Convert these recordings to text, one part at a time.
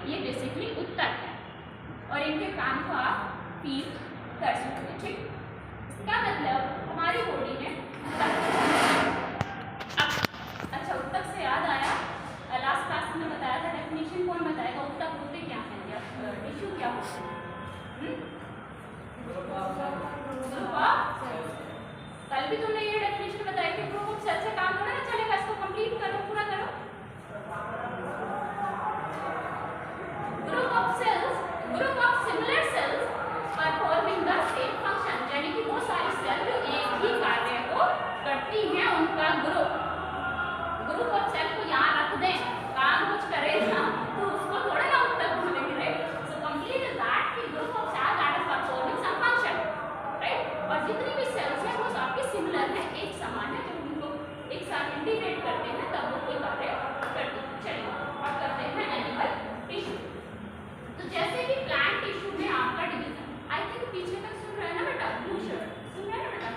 ये बेसिकली उत्तर है और इनके काम को आप फील कर सकते हैं। ठीक, इसका मतलब हमारी बॉडी में अच्छा, उत्तक से याद आया, लास्ट क्लास में बताया था, डेफिनेशन कौन बताएगा? उत्तक होते क्या हैं या टिश्यू क्या होते हैं? कल भी तुमने ये डेफिनेशन बताई थी। ग्रुप ऑफ सेल से काम थोड़ा ना चलेगा, इसको कंप्लीट करो, पूरा करो। Group of cells, group of similar cells performing the same function, यानी कि वो सारी सेल जो एक ही कार्य को करती हैं उनका ग्रुप। ग्रुप ऑफ सेल को यहाँ रख दें, काम कुछ करे ना तो उसको थोड़ा ना उत्तक बोलेंगे, right? So complete is that कि group of cell that is performing some function, right? और जितनी भी सेल्स हैं वो सबके सिमिलर है, एक समान है। जब उनको एक साथ इंटीग्रेट करते हैं तब वो कोई कार्य करते हैं। चलिए अब करते हैं एनिमल टिश्यू। तो जैसे कि प्लांट टिश्यू में आपका डिवीजन, आई थिंक पीछे तक सुन रहे हैं ना बेटा? ब्लू शर्ट सुन रहे हैं ना बेटा?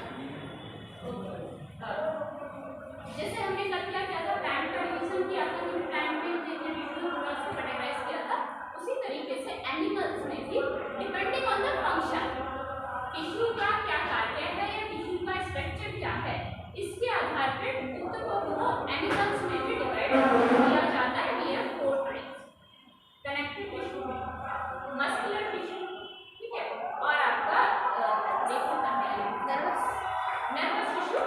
जैसे हमने कल क्या किया था, प्लांट का डिवीजन किया था, हमने प्लांट में जितने टिश्यू से कैटेगराइज किया था, उसी तरीके से एनिमल्स में भी depending on the function, tissue का क्या कार्य है या टिश्यू का स्ट्रक्चर क्या है, इसके आधार पर उत्तकों को एनिमल्स में भी डिवाइड किया जाता है। We have 4 types: connective tissue, muscular tissue, ठीक है, और आपका देखो नर्वस टिश्यू,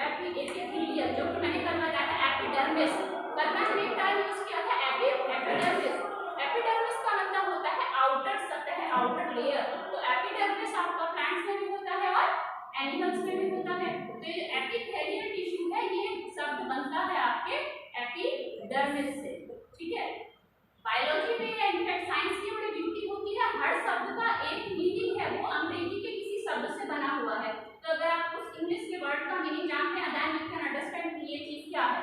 एपिथेलियल, जो कि मैंने कल बताया था एपिडर्मिस। कल मैंने एक टर्म यूज किया था एपिडर्मिस। एपिडर्मिस का मतलब होता है आउटर सतह, आउटर लेयर। तो एपिडर्मिस आपका प्लांट्स में भी होता है और एनिमल्स में भी होता है। तो ये एपिथेलियल टिश्यू है, ये शब्द बनता है आपके एपिडर्मिस से, ठीक है। बायोलॉजी में या इनफैक्ट साइंस की बड़ी ब्यूटी होती है, हर शब्द का एक मीनिंग है, वो अंग्रेजी के किसी शब्द से बना हुआ है। तो अगर आप उस इंग्लिश के वर्ड का मीनिंग जानते हैं, देन यू कैन अंडरस्टैंड कि ये चीज क्या है।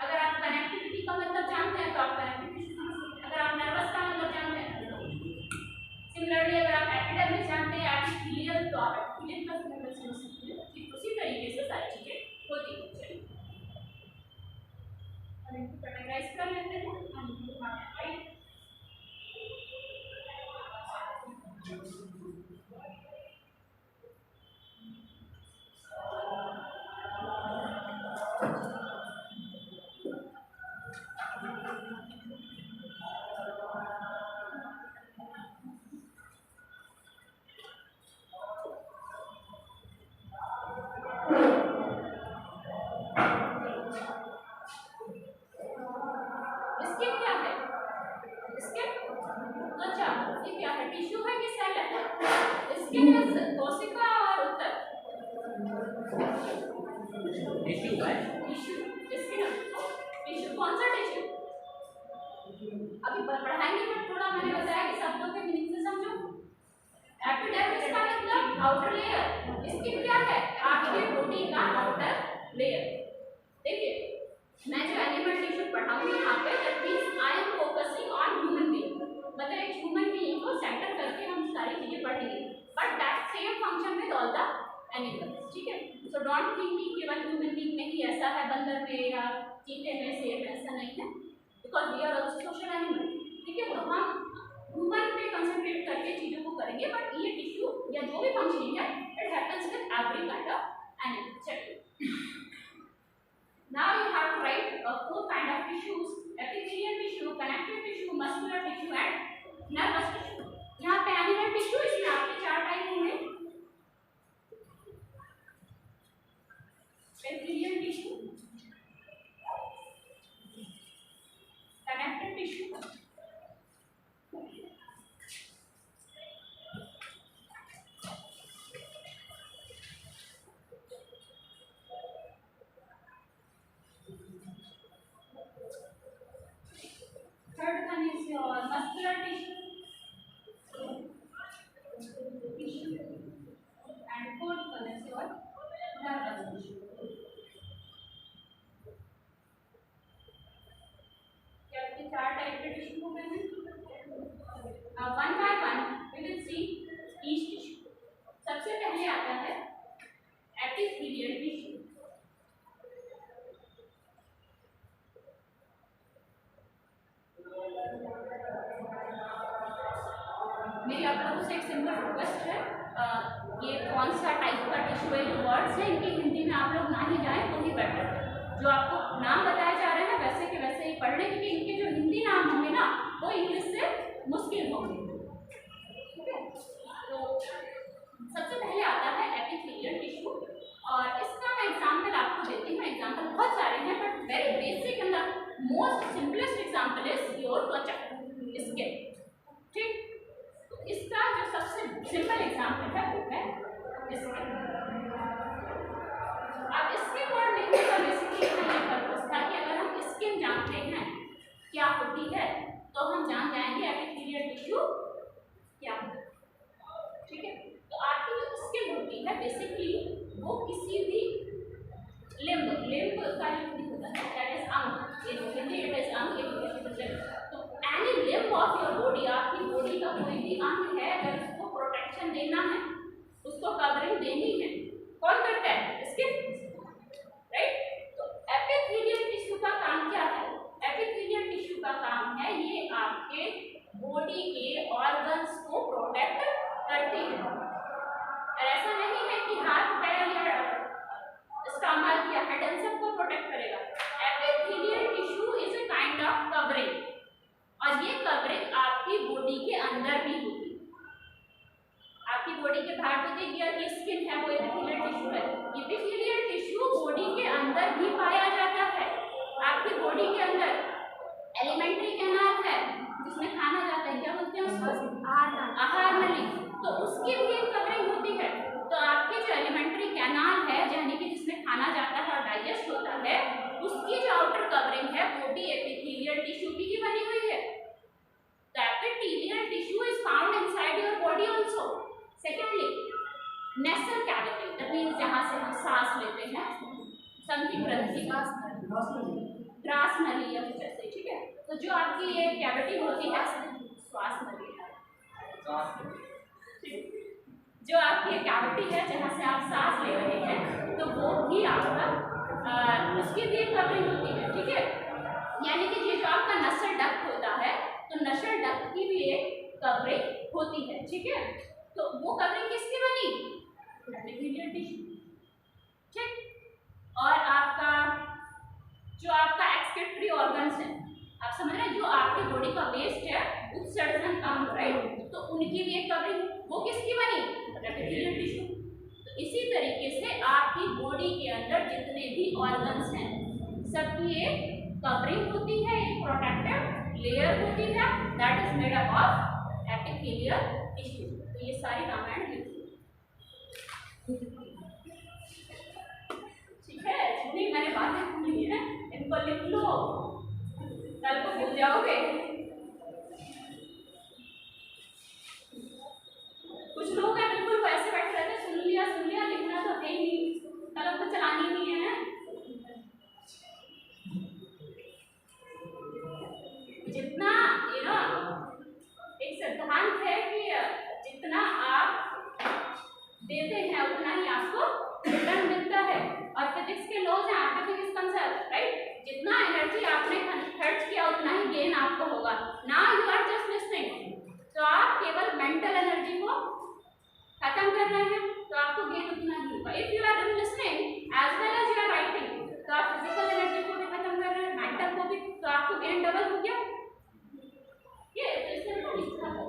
अगर आप कनेक्टिविटी का मतलब जानते हैं तो आप कनेक्टिविटी समझ सकते हैं। अगर आप नर्वस का मतलब जानते हैं, सिमिलरली अगर आप एपिडर्मिस जानते हैं, एपिथेलियल, तो आप एपिथेलियल का मतलब समझ सकते हैं। ठीक उसी तरीके से सारी चीजें होती हैं। चलिए अब इनको कैटेगराइज कर लेते हैं। राइट, इसके क्या है? इसके त्वचा, ये क्या है? टिश्यू है कि सेल है? इसके कोशिका और उत्तक टिश्यू है। टिश्यू, इसके टिश्यू कौन सा टिश्यू? अभी पढ़ाएंगे बट थोड़ा मैंने बताया कि शब्दों के मीनिंग से समझो। एपिडर्मिस का मतलब आउटर लेयर, इसके क्या है? आपके बॉडी का आउटर लेयर। देखिए मैं जो एनिमल टिश्यू पढ़ाऊंगी यहाँ पे, that means I am focusing on human being, मतलब एक ह्यूमन बीइंग को सेंटर करके हम सारी चीजें पढ़ेंगे, but that same function with all the animals, ठीक है। सो डोंट थिंक कि केवल ह्यूमन बीइंग में ही ऐसा है, बंदर में या चीते में, शेर में, ऐसा नहीं है, because we are also social animal, ठीक है। तो हम ह्यूमन पे कंसंट्रेट करके चीजों को करेंगे, बट ये टिश्यू या जो भी फंक्शनिंग है, it happens with every kind of animal. चलिए now you have to write 4 kind of tissues: epithelial tissue, connective tissue, muscular tissue and nervous tissue. यहाँ पे एनिमल टिश्यू, इसमें आपके 4 टाइप होंगे: epithelial tissue, connective tissue, third one is your muscular tissue, and fourth one is your nervous tissue. क्या आपके 4 type के tissue हो गए हैं? One by one we will see each tissue. सबसे पहले आता है एपिथेलियल टिश्यू। मेरी आप लोगों से एक सिंपल रिक्वेस्ट है, ये कौन सा टाइप का टिश्यू है, जो वर्ड्स हैं इनकी हिंदी में आप लोग ना ही जाएं तो ही बेटर है। जो आपको नाम बताए जा रहे हैं वैसे के वैसे ही पढ़ लें, क्योंकि इनके जो हिंदी नाम होंगे ना वो इंग्लिश से मुश्किल होंगे। ठीक है, तो सबसे पहले आता है एपिथेलियल टिश्यू, और इसका मैं एग्जाम्पल आपको देती हूँ। एग्जाम्पल बहुत सारे हैं but very basic and the most simplest example is your त्वचा, स्किन। ठीक, तो इसका जो सबसे सिंपल एग्जाम्पल है वो है स्किन। अब स्किन वर्ड लिखने का बेसिकली ये पर्पस था कि अगर हम स्किन जानते हैं क्या होती है तो हम जान जाएंगे एपिथेलियल टिश्यू क्या है। ठीक है, तो आपकी जो स्किन होती है बेसिकली वो किसी भी लिम्ब का यूज होता है, दैट इज अंग, इन हिंदी इट इज अंग, तो any limb of your body, आपकी बॉडी का कोई भी अंग है, अगर उसको प्रोटेक्शन देना है, उसको कवरिंग देनी है, कौन करता है? Skin, right. तो एपिथेलियल टिश्यू का काम क्या है? एपिथेलियल टिश्यू का काम है ये आपके बॉडी के ऑर्गन्स को प्रोटेक्ट करती है। और ऐसा नहीं है कि हाथ पैर या स्टमक या हेड इन सबको प्रोटेक्ट करेगा। Epithelial tissue is a kind of covering, और ये कवरिंग आपकी बॉडी के अंदर भी होती है। आपकी बॉडी के बाहर तो देखिए ये स्किन है, वो एपिथेलियल टिश्यू है। एपिथेलियल टिश्यू बॉडी के अंदर भी पाया जाता है। आपकी बॉडी के अंदर एलिमेंट्री कैनाल है जिसमें खाना जाता है, क्या बोलते हैं उसको? आहार नली, तो उसकी भी एक कवरिंग होती है। तो आपके जो एलिमेंट्री कैनाल है यानी कि जिसमें खाना जाता है और डाइजेस्ट होता है, उसकी जो आउटर कवरिंग है वो भी एपिथेलियल टिश्यू की ही बनी हुई है। तो epithelial tissue is found inside your body also. Secondly, nasal cavity, that means जहां से हम सांस लेते हैं, संधि ग्रंथि, ग्रास नली या कुछ ऐसे। ठीक है, तो जो आपकी ये कैविटी होती है श्वास नली, जो आपकी ये कैविटी है जहाँ से आप सांस ले रहे हैं, तो वो भी आपका उसकी भी एक कवरिंग होती है। ठीक है, यानी कि ये जो आपका नसल डक्ट होता है, तो नसल डक्ट की भी एक कवरिंग होती है। ठीक है, तो वो कवरिंग किसकी बनी? Epithelial tissue. ठीक, और आपका जो आपका एक्सक्रीटरी ऑर्गन्स है, आप समझ रहे हैं, जो आपकी बॉडी का वेस्ट है, उत्सर्जन अंग, राइट, तो उनकी भी एक कवरिंग, वो किसकी बनी? Epithelial tissue. तो इसी तरीके से आपकी बॉडी के अंदर जितने भी ऑर्गन्स हैं सबकी एक कवरिंग होती है, एक प्रोटेक्टिव लेयर होती है, that is made up of epithelial tissue. तो ये सारी रामायण लिखी, ठीक है, जितनी मैंने बातें सुनी है इनको लिख लो, कल को भूल जाओगे। कुछ लोग हैं बिल्कुल वैसे बैठे रहते हैं, सुन लिया लिखना तो है ही नहीं, कलम तो चलानी नहीं है। जितना एक सिद्धांत है कि जितना आप देते हैं उतना ही आपको रिटर्न मिलता है, और फिजिक्स के लॉज हैं, आपके फिजिक्स कंसेप्ट, राइट, जितना एनर्जी आपने खर्च किया उतना ही गेन आपको होगा। Now you are just listening, तो आप केवल मेंटल एनर्जी को खत्म कर रहे हैं, तो आपको गेन उतना ही होगा। If you are listening as well as you are writing, तो आप फिजिकल एनर्जी को भी खत्म कर रहे हैं, मेंटल को भी, तो आपको गेन डबल हो गया। ये सिंपल लिखा है।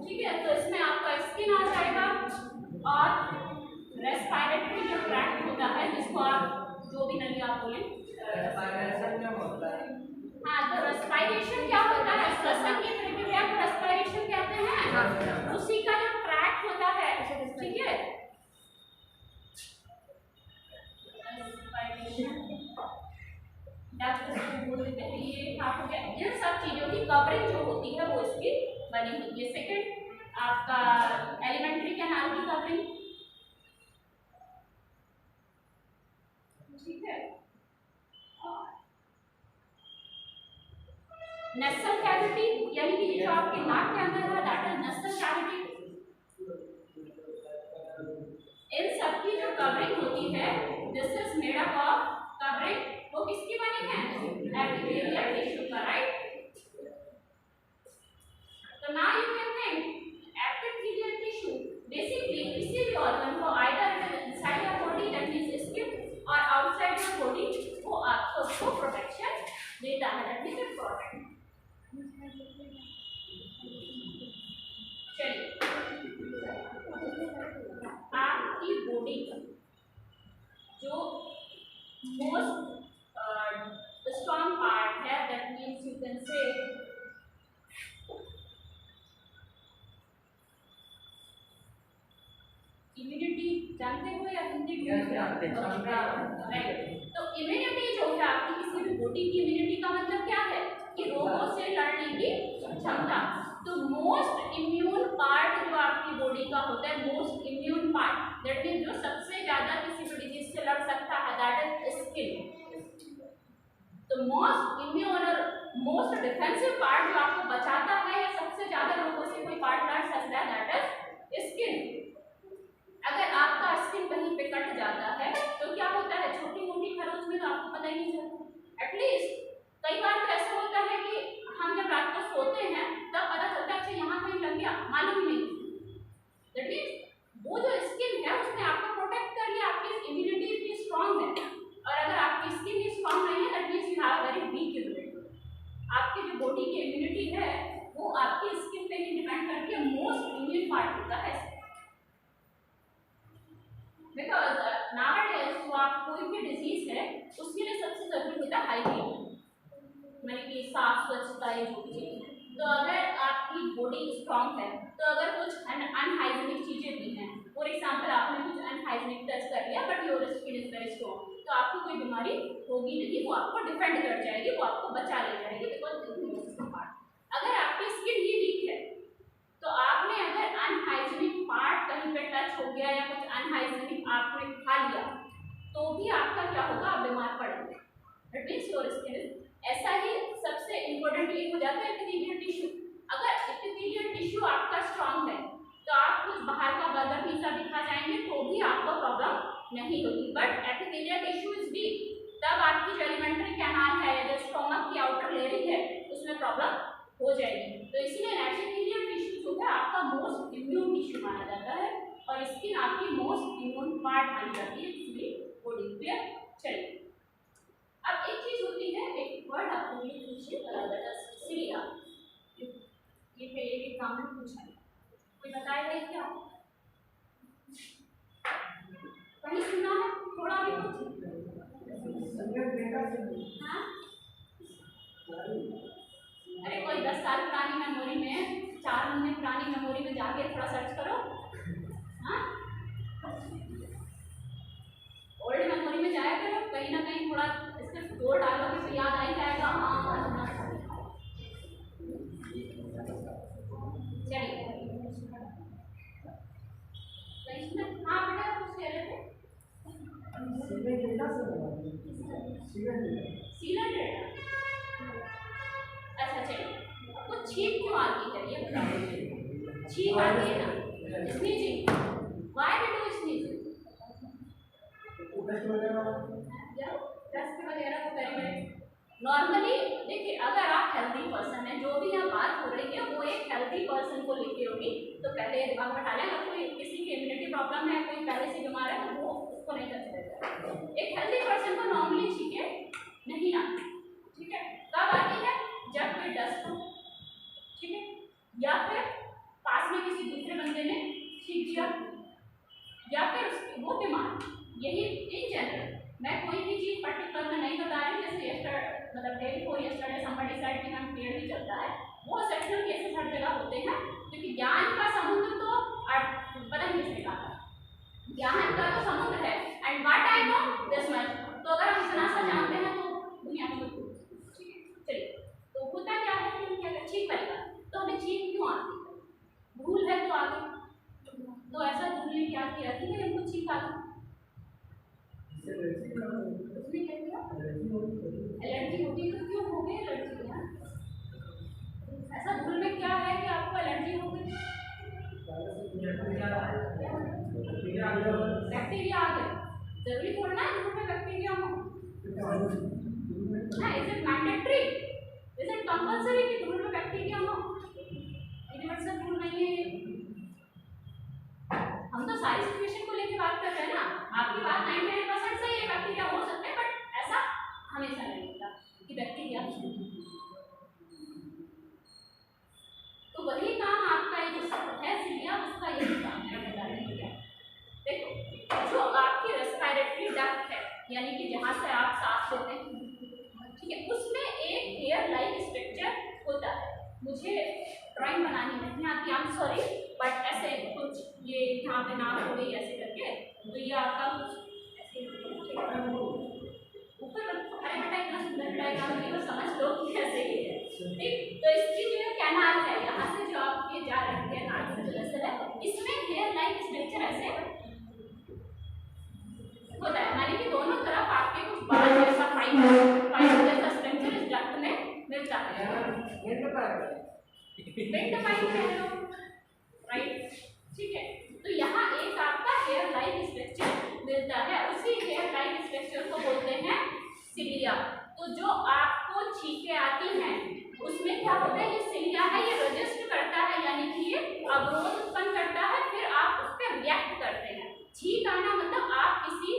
ठीक है, तो इसमें आपका स्किन आ जाएगा, और रेस्पिरेटरी जो ट्रैक्ट होता है, जिसको आप जो भी नली आप बोलें, हाँ, तो रेस्पिरेशन क्या होता है? श्वसन की प्रक्रिया को रेस्पिरेशन कहते हैं, उसी का जो ट्रैक्ट होता है। ठीक है, इन सब चीजों की कवरिंग जो होती है वो इसकी बनी होती है। सेकंड, आपका एलिमेंट्री कैनाल की कवरिंग। ठीक है, नेसल कैविटी, यानी कि जो आपके नाक के अंदर है, दैट इज नेसल कैविटी। इन सब की जो कवरिंग होती है, this is is made up of covering, वो किसकी बनी है? एपिथेलियल टिश्यू का, राइट? तो now you can think epithelial tissue basically किसी भी ऑर्गन को either inside your body that means skin और आउटसाइड योर बॉडी वो आपको उसको प्रोटेक्शन देता है, दैट मींस इम्पोर्टेंट। चलिए आपकी बॉडी का जो मोस्ट स्ट्रॉन्ग पार्ट है दैट मींस यू कैन से इम्यूनिटी, जानते हो या हिंदी राइट? तो इम्यूनिटी जो है आपकी किसी भी बॉडी की इम्यूनिटी का मतलब क्या है कि रोगों से लड़ने की क्षमता। तो मोस्ट इम्यून पार्ट जो आपकी बॉडी का होता है, most immune part that means जो सबसे ज्यादा किसी भी डिजीज से लड़ सकता है, दैट इज स्किन। तो मोस्ट इम्यून और मोस्ट डिफेंसिव पार्ट जो आपको बचाता है या सबसे ज्यादा लोगों से कोई पार्ट लड़ सकता है, दैट इज स्किन। अगर आपका स्किन कहीं पे कट जाता है तो क्या होता है, छोटी मोटी खरोंच में तो आपको पता ही नहीं चलता। एटलीस्ट कई बार तो ऐसा होता है कि हम जब रात को सोते हैं तब पता चलता है अच्छा यहाँ कहीं लग गया, मालूम ही नहीं। दैट मींस वो जो स्किन है उसने आपको प्रोटेक्ट कर लिया, आपकी इम्यूनिटी इतनी स्ट्रांग है। और अगर आपकी स्किन ही स्ट्रांग नहीं है that means you have very weak immunity. आपकी जो बॉडी की इम्यूनिटी है वो आपकी स्किन पे ही डिपेंड करती है, मोस्ट इम्यून पार्ट होता है। बिकॉज नाउअडेज जो आप कोई भी डिजीज है उसके लिए सबसे जरूरी होता है हाइजीन, माने कि साफ स्वच्छता ये जो भी चीजें हैं। तो अगर आपकी बॉडी स्ट्रांग है तो अगर कुछ अनहाइजीनिक चीजें भी हैं, फॉर एग्जांपल आपने कुछ अनहाइजीनिक टच कर लिया but your skin is very strong, तो आपको कोई बीमारी होगी नहीं, वो आपको डिफेंड कर जाएगी, वो आपको बचा ले जाएगी। बिकॉज अगर आपकी स्किन ही वीक है तो आपने अगर अनहाइजीनिक पार्ट कहीं पे टच हो गया या कुछ अनहाइजीनिक आपने खा लिया तो भी आपका क्या होगा, आप बीमार पड़ेंगे। That means your skin is, ऐसा ही सबसे इंपॉर्टेंट ये हो जाता है एपिथेलियल टिश्यू। अगर एपिथेलियल टिश्यू आपका स्ट्रांग है तो आप कुछ बाहर का बर्गर पिज्जा भी खा जाएंगे तो भी आपको प्रॉब्लम नहीं होगी। But epithelial tissue is weak, तब आपकी जो एलिमेंट्री कैनाल है या जो स्टोमक की आउटर लेयरिंग है उसमें प्रॉब्लम हो जाएगी। तो इसलिए एपिथेलियल टिश्यू जो है आपका मोस्ट इम्यून टिश्यू माना जाता है और स्किन आपकी मोस्ट इम्यून पार्ट मानी जाती है इसलिए बॉडी पे। चलिए अब एक चीज होती है, एक वर्ड आपको ये पूछिए सीरिया, ये पे एक एग्जाम में पूछा है, कोई बताएगा ये क्या? कहीं सुना है थोड़ा भी कुछ? हाँ अरे कोई 10 साल पुरानी मेमोरी में, 4 महीने पुरानी मेमोरी में जाके थोड़ा सर्च करो। हाँ ओल्ड मेमोरी में जाया करो, कहीं ना कहीं थोड़ा इसके जोड़ डालोगे तो याद आ ही जाएगा। हाँ चलिए हाँ बेटा कुछ कह रहे थे? अच्छा चलिए, आपको छींक क्यों आती है ये बताओ। छींक आती है ना, sneezing, why we do sneezing? Dust वगैरह को वेरी नॉर्मली देखिए, अगर आप हेल्दी पर्सन है, जो भी यहाँ बात हो रही है वो एक हेल्दी पर्सन को लेके होगी, तो पहले दिमाग में डालें। अगर कोई किसी की इम्यूनिटी प्रॉब्लम है, कोई पहले से बीमार है तो वो उसको नहीं कर सकता। एक हेल्दी पर्सन को नॉर्मली छींके नहीं आती, ठीक है? कब आती है? जब कोई डस्ट हो, ठीक है, या फिर पास में किसी दूसरे बंदे ने छींक दिया या फिर वो बीमार। यही इन जनरल, मैं कोई भी चीज पर्टिकुलर में नहीं बता रही। जैसे मतलब day before yesterday somebody said कि हम पेड़ भी चलता है, वो सेक्शुअल केसेस हर जगह होते हैं, क्योंकि ज्ञान का समुद्र तो पता नहीं किसने कहा, ज्ञान का तो समुद्र है। And what I know this much, तो अगर हम इतना सा जानते हैं तो दुनिया में ठीक है। चलिए, तो होता क्या है कि क्या छींक पड़ेगा, तो हमें छींक क्यों आती है? भूल है तो आगे, तो ऐसा भूल ने क्या किया कि हमको छींक आ गई। उसने क्या किया? एलर्जी होती तो क्यों हो गई एलर्जी? ऐसा भूल में क्या है कि आपको एलर्जी हो गई? बैक्टीरिया आ गए, जरूरी थोड़ा है ग्रुप में बैक्टीरिया हो ना। Is it mandatory, is it compulsory कि ग्रुप में बैक्टीरिया हो? यूनिवर्सल रूल नहीं है। हम तो सारी सिचुएशन को लेकर बात कर रहे हैं ना। आपकी बात 99% सही है, बैक्टीरिया हो सकते हैं, बट ऐसा हमेशा नहीं होता कि बैक्टीरिया। तो वही काम आपका ये जो है सिलिया, उसका यही काम है बताने के लिए। देखो जो आपकी रेस्पिरेटरी डक्ट है, यानी कि जहाँ से आप सांस लेते हैं, ठीक है, उसमें एक हेयर लाइक स्ट्रक्चर होता है। मुझे ड्राइंग बनानी नहीं आती, आई एम सॉरी, बट ऐसे कुछ ये यहाँ पे नाम हो गई ऐसे करके, तो ये आपका कुछ ऐसे ऊपर अरे बेटा इतना सुंदर डायग्राम है, समझ लो कि कैसे ये है, ठीक। तो इसकी जो कैनाल है, यहाँ से जो आप ये जा रहे हैं नाक से जो वेसल है, इसमें हेयर लाइक स्ट्रक्चर ऐसे होता है, यानी कि दोनों तरफ आपके कुछ बाल जैसा फाइबर जैसा स्ट्रक्चर इस डक्ट में मिलता है। विंड पाइप कह लो, राइट, ठीक है। तो यहाँ एक आपका हेयर लाइक स्ट्रक्चर मिलता है, उसी हेयर लाइक स्ट्रक्चर को बोलते हैं सिलिया। तो जो आपको छींके आती हैं उसमें क्या होता है, ये सिलिया है, ये रजिस्ट करता है, यानी कि ये अवरोध उत्पन्न करता है, फिर आप उस पर रिएक्ट करते हैं। छींक आना मतलब आप किसी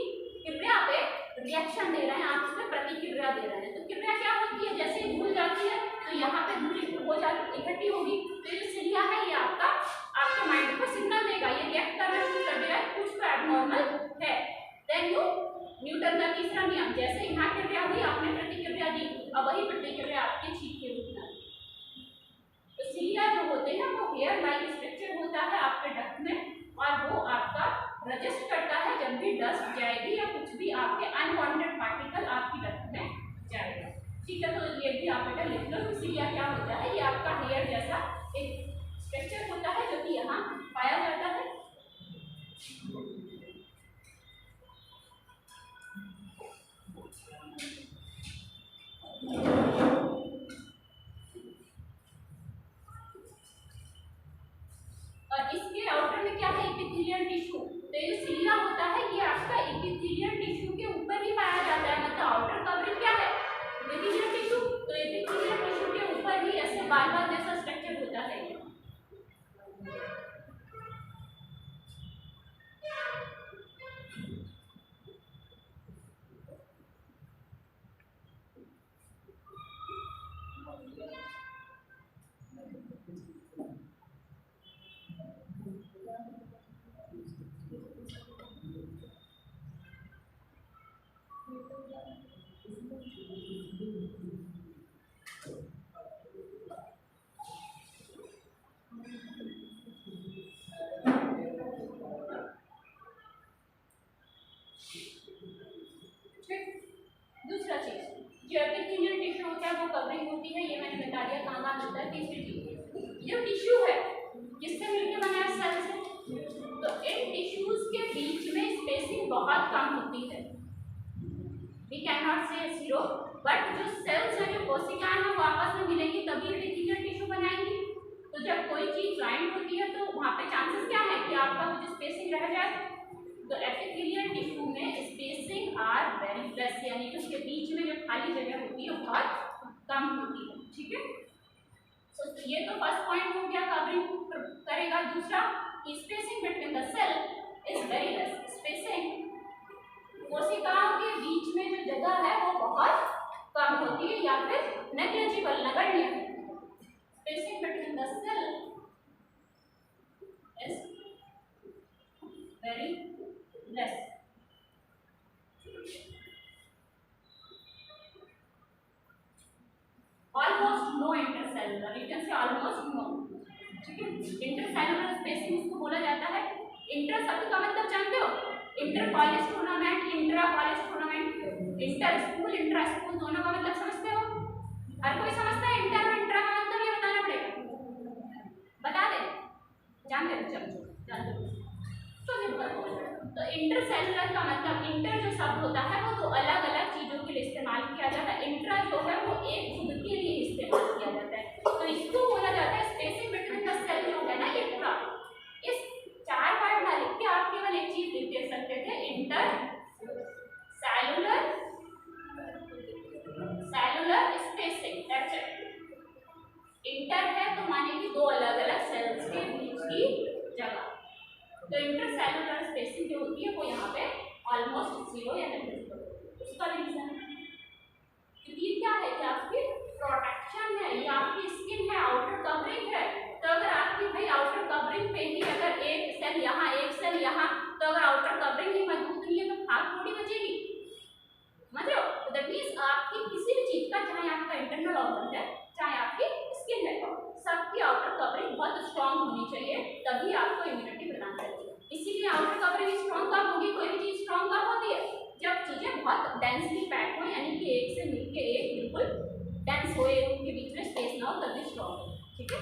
क्रिया पे रिएक्शन दे रहे हैं, आप उसमें प्रतिक्रिया दे रहे हैं। तो क्रिया क्या होती है, जैसे धूल जाती है तो यहाँ पे धूल हो जाती, इकट्ठी होगी, तो ये सिलिया है, ये आपका आपके माइंड को सिग्नल देगा, ये रिएक्ट करना शुरू कर देगा, कुछ तो एबनॉर्मल है। देन यू न्यूटन का तीसरा नियम, जैसे यहाँ क्रिया हुई, आपने प्रतिक्रिया दी, अब वही प्रतिक्रिया आपके छींक के रूप में। तो सिलिया जो होते हैं वो हेयर लाइक स्ट्रक्चर होता है आपके डक्ट में, और वो आपका रजिस्ट करता है जब भी डस्ट जाएगी या कुछ भी आपके अनवांटेड पार्टिकल आपकी डक्ट में जाएगा, ठीक है। तो ये भी आप बेटा लिख लो। सिलिया क्या होता है, ये आपका हेयर जैसा एक स्ट्रक्चर होता है जो कि यहाँ पाया जाता है। और इसके आउटर में क्या है, एपिथेलियल टिश्यू। तो ये सिलिया होता है, ये आपका एपिथेलियल टिश्यू के ऊपर ही पाया जाता है, मतलब आउटर कवरिंग क्या है, एपिथेलियल टिश्यू। तो एपिथेलियल टिश्यू के ऊपर ही ऐसे बाल जैसा स्ट्रक्चर होता है। दूसरा चीज जो एपिथेलियल टिश्यू होता है वो कवरिंग होती है, ये मैंने बता दिया कहाँ कहाँ मिलता है। तीसरी चीज जो टिश्यू है किससे मिलकर बना है, सेल से। तो इन टिश्यूज के बीच में स्पेसिंग बहुत कम होती है, वी कैन नॉट से जीरो, बट जो सेल्स है, जो कोशिकाएं हैं, वो आपस में मिलेंगी तभी एपिथेलियल टिश्यू बनाएंगी। तो जब कोई चीज ज्वाइंट होती है तो वहाँ पे चांसेस क्या है कि आपका कुछ स्पेसिंग रह जाए। तो एपिथेलियल टिश्यू में स्पेसिंग आर वेरी लेस, यानी कि उसके बीच में जो खाली जगह होती है बहुत कम होती है, ठीक है। तो ये तो फर्स्ट पॉइंट हो गया, कवरिंग करेगा। दूसरा, spacing between the cell is very less, spacing कोशिकाओं के बीच में जो जगह है वो बहुत कम होती है या फिर नेग्लिजिबल, नगण्य। Spacing between the cell is very less. Almost no intercellular, you can say almost no, ठीक है। इंटरसेलुलर स्पेसिंग इसको बोला जाता है। इंटर शब्द का मतलब जानते हो, inter college tournament, intra college tournament, inter school, intra school, दोनों का मतलब समझते हो? हर कोई समझता है इंटर और इंट्रा का मतलब, ये बताना पड़ेगा, बता दे, जानते हो, चलो जानते हो। तो इंटरसेलुलर का मतलब, इंटर जो शब्द होता है वो तो अलग अलग चीजों के लिए इस्तेमाल किया जाता है, इंट्रा जो है वो एक खुद के लिए इस्तेमाल किया जाता है। तो इसको बोला जाता है स्पेसिंग बिटवीन द सेल जो है ना, ये पूरा इस चार वर्ड ना लिख के आप केवल एक चीज लिख दे सकते थे, इंटर तो इंटरसेलुलर स्पेसिंग जो होती है वो यहाँ पे ऑलमोस्ट 0 या नेगेटिव उसका रीजन है क्योंकि ये क्या है कि आपकी प्रोटेक्शन है, ये आपकी स्किन है, आउटर कवरिंग है। तो अगर आपकी भाई आउटर कवरिंग पे ही अगर एक सेल यहाँ एक सेल यहाँ, तो अगर आउटर कवरिंग ही मजबूत नहीं है तो भाग थोड़ी बचेगी, समझ रहे हो? तो दैट मींस आपकी किसी भी चीज का, चाहे आपका इंटरनल ऑर्गन है चाहे आपकी स्किन है, सबकी आउटर कवरिंग बहुत स्ट्रांग होनी चाहिए, तभी आपको इम्यूनिटी प्रदान करेगी। इसीलिए आउटर कवरिंग स्ट्रांग कब होगी, कोई भी चीज स्ट्रांग कब होती है, जब चीजें बहुत डेंसली पैक हो, यानी कि एक से मिलके एक बिल्कुल डेंस हो, उनके बीच में स्पेस ना हो, तभी स्ट्रांग हो। ठीक है,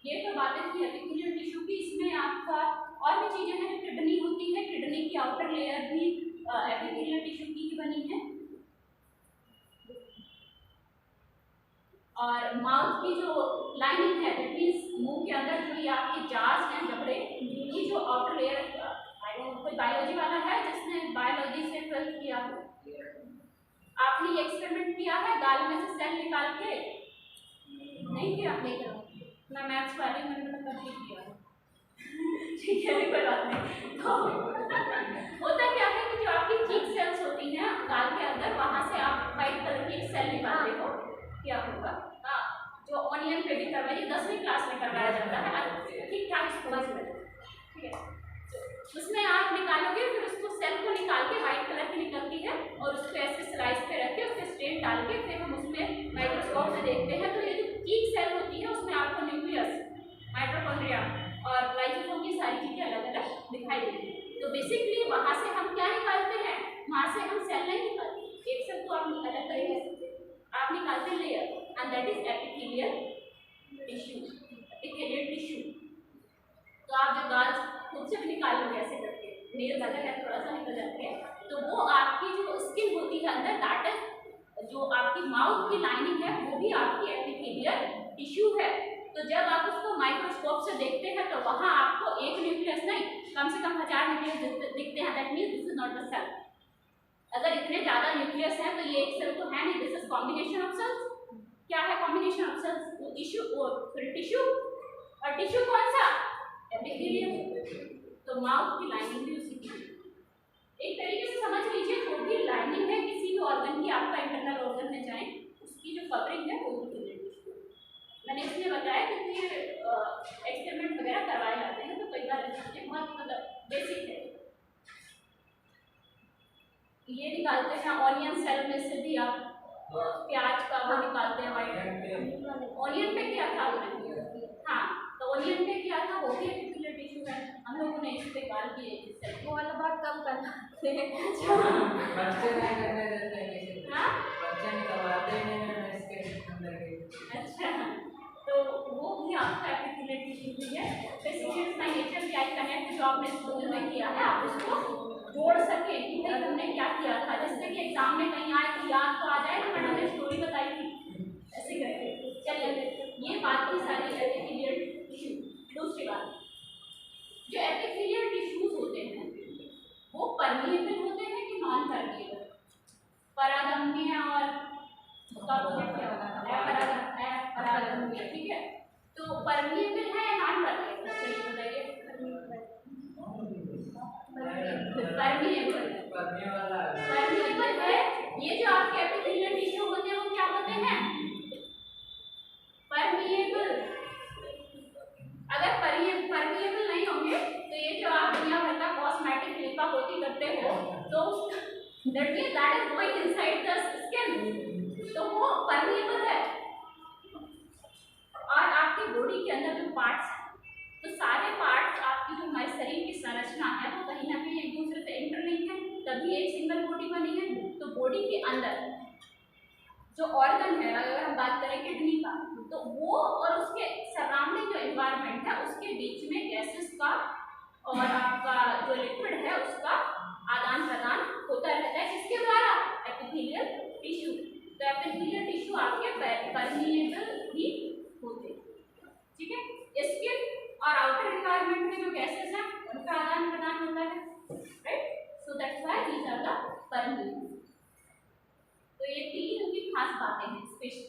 ये तो बातें थी एपिथेलियल टिश्यू की। इसमें आपका और भी चीजें हैं, किडनी होती है, किडनी की आउटर लेयर भी एपिथेलियल टिश्यू की ही बनी है। और माउथ की जो लाइनिंग है, दैट मींस मुंह के अंदर जो ये आपके जार्स हैं, जबड़े, ये जो आउटर लेयर, आई डोंट, कोई बायोलॉजी वाला है जिसने बायोलॉजी से 12th किया हो, आपने ये एक्सपेरिमेंट किया है गाल में से सेल निकाल के? नहीं किया? नहीं करो, मैं मैथ्स वाली मैंने मतलब कभी किया। ठीक है, कोई बात नहीं। तो होता क्या है कि जो आपकी चीक सेल्स होती हैं गाल के अंदर, वहां से आप व्हाइट कलर की एक सेल निकालते हो, क्या होगा, जो ऑनियन पे भी करवाइए, 10वीं क्लास में करवाया जाता है, ठीक ठाक समझ में, ठीक है। उसमें आप निकालोगे, फिर उसको सेल को निकाल के व्हाइट कलर की निकलती है, और उसको ऐसे स्लाइस पे रख के उसके स्टेन डाल के फिर हम उसमें माइक्रोस्कोप से देखते हैं। तो ये जो चीक सेल होती है उसमें आपको न्यूक्लियस, माइटोकॉन्ड्रिया और लाइसोसोम की सारी चीजें अलग अलग दिखाई देती है। तो बेसिकली वहां से हम क्या निकालते हैं, वहां से हम सेल नहीं निकालते, एक सेल तो आप अलग करेंगे, आप निकालते layer, and that is epithelial tissue, epithelial tissue. तो आप जो गाल खुद से भी निकालोगे ऐसे करके, नेल्स अगर है थोड़ा सा निकल जाते हैं, तो वो आपकी जो स्किन होती है अंदर, दैट इज जो आपकी माउथ की लाइनिंग है, वो भी आपकी एपिथेलियल टिश्यू है। तो जब आप उसको माइक्रोस्कोप से देखते हैं तो वहां आपको एक न्यूक्लियस नहीं, कम से कम 1000 न्यूक्लियस दिखते हैं, that means this is not a cell. अगर इतने ज्यादा न्यूक्लियस है तो ये एक सेल तो है नहीं, this is combination of cells. क्या है कॉम्बिनेशन ऑफ सेल्स? टिश्यू, और टिश्यू, और टिश्यू कौन सा, एपिथेलियल। तो माउथ की लाइनिंग भी उसी की, एक तरीके से समझ लीजिए, जो भी लाइनिंग है किसी भी ऑर्गन की, आपका इंटरनल ऑर्गन में जाए, उसकी जो कवरिंग है वो एपिथेलियल टिश्यू। मैंने इसलिए बताया क्योंकि एक्सपेरिमेंट वगैरह करवाए जाते हैं, तो कई बार बहुत मतलब बेसिक है। ये निकालते हैं ऑनियन सेल में से भी, आप प्याज का वो निकालते हैं व्हाइट। ऑनियन पे क्या था, हाँ, तो ऑनियन पे क्या था, वो भी एपिथेलियल टिश्यू है। हम लोगों ने इस पे कॉल किए, वो वाला बहुत कम करते हैं, बच्चे नहीं करने देते हैं, हाँ बच्चे निकलवाते हैं इसके अंदर के। अच्छा, तो वो भी आपका एपिथेलियल टिश्यू है। बेसिकली इट्स माय नेचर कि आई कनेक्ट, जो आपने स्कूल में किया है आप उसको जोड़ सके कि भाई हमने क्या किया था, जिससे कि एग्जाम में कहीं आए तो याद तो आ जाए कि मैडम ने स्टोरी बताई थी, ऐसे करके। चलिए, ये बात थी सारी एपिथेलियल टिश्यू। दूसरी बात, जो एपिथेलियल टिश्यूज होते हैं वो परमिएबल होते हैं कि नॉन परमिएबल? परागम्य और अपरागम्य, ठीक है। तो परमिएबल है या नॉन परमिएबल, बताइए। परमिएबल है। ये जो आपके एपिथेलियल टिश्यू होते हैं वो क्या होते हैं, परमिएबल। अगर परमिएबल नहीं होंगे तो ये जो आप दुनिया भर का कॉस्मेटिक लिपापोती करते हो, तो that means that is going inside the skin, तो वो परमिएबल है। और आपकी बॉडी के अंदर जो पार्ट्स हैं, तो सारे पार्ट्स आपकी जो हमारे शरीर की संरचना है वो कहीं ना कहीं एक दूसरे से इंटरलिंक है, तभी एक सिंगल बॉडी बनी है। तो बॉडी के अंदर जो ऑर्गन है, अगर हम बात करें किडनी का, तो वो और उसके सराउंडिंग जो एनवायरनमेंट है उसके बीच में गैसेस का और आपका जो लिक्विड है उसका आदान प्रदान होता रहता है, किसके द्वारा, एपिथेलियल टिश्यू। तो एपिथेलियल टिश्यू आपके परमिएबल भी होते हैं, ठीक है। स्किन और आउटर एनवायरनमेंट में जो गैसेस हैं उनका आदान प्रदान होता है, right. So that's why these are the permeable. तो ये तीन उनकी खास बातें हैं स्पेशल।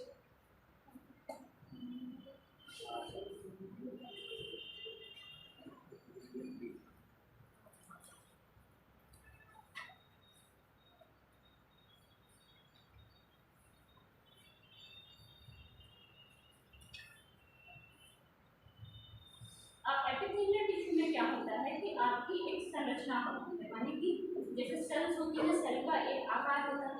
आपकी एक संरचना होती है, माने कि जैसे सेल्स होती है, सेल का एक आकार होता है।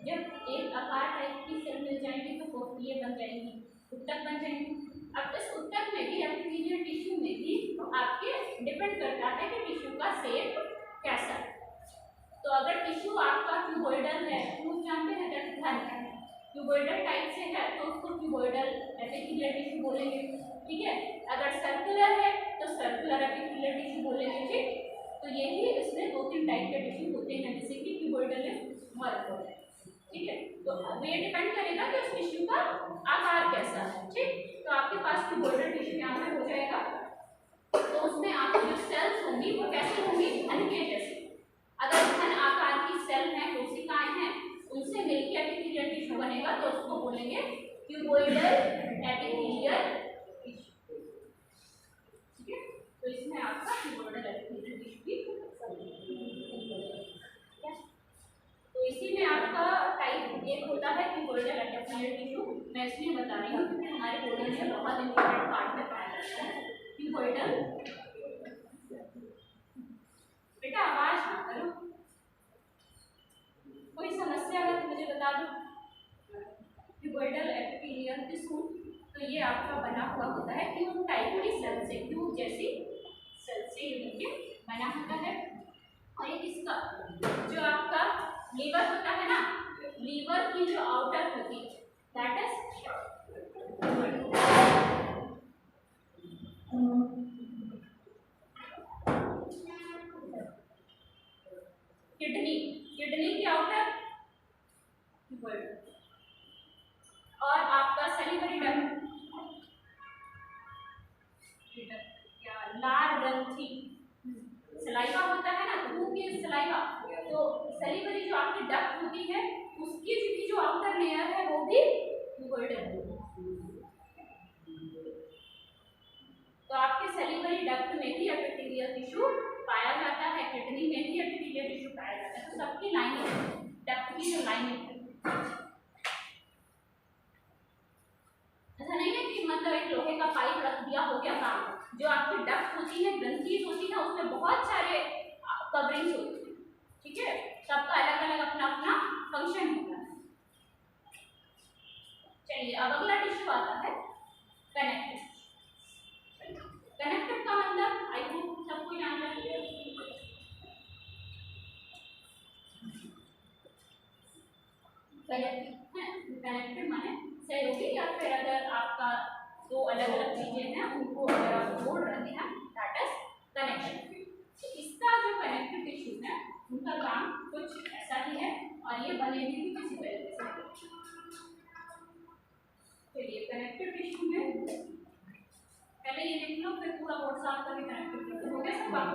जब एक आकार टाइप की सेल मिल जाएंगी तो ये बन जाएंगी, ऊतक बन जाएंगी। अब इस ऊतक में भी एपिथेलियल टिश्यू में भी आपके डिपेंड करता है कि टिश्यू का शेप कैसा है। तो अगर टिश्यू आपका क्यूबॉइडल है, ट्यूब जानते हैं दैट घन है, क्यूबॉइडल टाइप से है तो उसको क्यूबॉइडल एपिथेलियल टिश्यू बोलेंगे, ठीक है। अगर सर्कुलर है तो सर्कुलर एपिथेलियल टिश्यू बोलेंगे, ठीक। तो यही इसमें 2-3 टाइप के टिश्यू होते हैं, जैसे कि क्यूबॉइडल है, मरकोइडल, ठीक है। तो ये डिपेंड करेगा कि उस टिश्यू का आकार कैसा है, ठीक। तो आपके पास क्यूबॉइडल टिश्यू यहाँ पे हो जाएगा, तो उसमें आपकी जो सेल्स होंगी वो कैसे होंगी, घन के जैसे। अगर घन आकार की सेल है, कोशिकाएं हैं, उनसे मिलकर एपिथेलियल टिश्यू बनेगा तो उसको बोलेंगे क्यूबॉइडल एपिथेलियल टिश्यू, ठीक है। तो इसमें आपका क्यूबॉइडल एपिथेलियल टिश्यू भी, तो इसी में आपका टाइप एक होता है क्यूबॉइडल एपिथेलियल टिश्यू। मैं इसलिए बता रही हूँ क्योंकि हमारे बोर्ड में बहुत इंपॉर्टेंट पार्ट में पाया जाता है क्यूबॉइडल। बेटा आवाज ना करो, कोई समस्या है तो मुझे बता दो। क्यूबॉइडल एपिथेलियल टिश्यू तो ये आपका बना हुआ होता है ट्यूब टाइप की सेल से, ट्यूब जैसी सेल से ये बना होता है। और एक इसका जो आपका लीवर होता है ना, लीवर की जो आउटर होती है दैट इज किडनी, किडनी की आउटर और आपका सैलिवरी डक्ट क्या लार ग्रंथि, सलाइवा होता है ना, मुंह की सलाइवा, तो सैलिवरी जो आपकी डक्ट होती है उसकी भी जो आउटर लेयर है वो भी क्यूबॉइडल। तो आपके सैलिवरी डक्ट में भी एपिथेलियल टिश्यू पाया जाता है, किडनी में भी एपिथेलियल टिश्यू पाया जाता है। तो सबकी लाइनिंग, डक्ट की जो लाइनिंग है, ऐसा नहीं है कि मतलब एक लोहे का पाइप रख दिया हो गया काम। जो आपकी डक्ट होती है, ग्रंथि होती है, उसमें बहुत सारे कवरिंग्स होती है, ठीक है। सबका अलग अलग अपना अपना फंक्शन होता है। चलिए अब अगला टिश्यू आता है कनेक्टिव। कनेक्टिव का मतलब आई होप सबको जानना है। कनेक्टिव माने सहयोगी या फिर अगर आपका दो अलग अलग चीजें हैं उनको अगर आप जोड़ रहे हैं दैट इज कनेक्शन। इसका जो कनेक्टिव टिश्यू है उनका काम कुछ ऐसा ही है और ये बनेगी भी किसी तरीके से। चलिए कनेक्टिव टिश्यू में पहले ये देख लो, फिर पूरा बोर्ड साफ करके कनेक्टिव टिश्यू हो गया सब बात।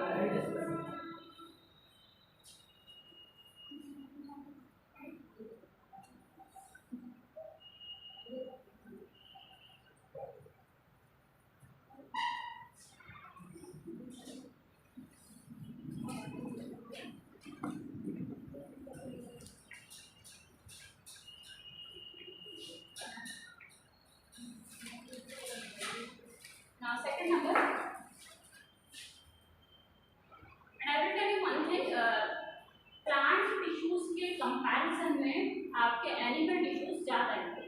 आपके एनिमल टिश्यूज ज्यादा है।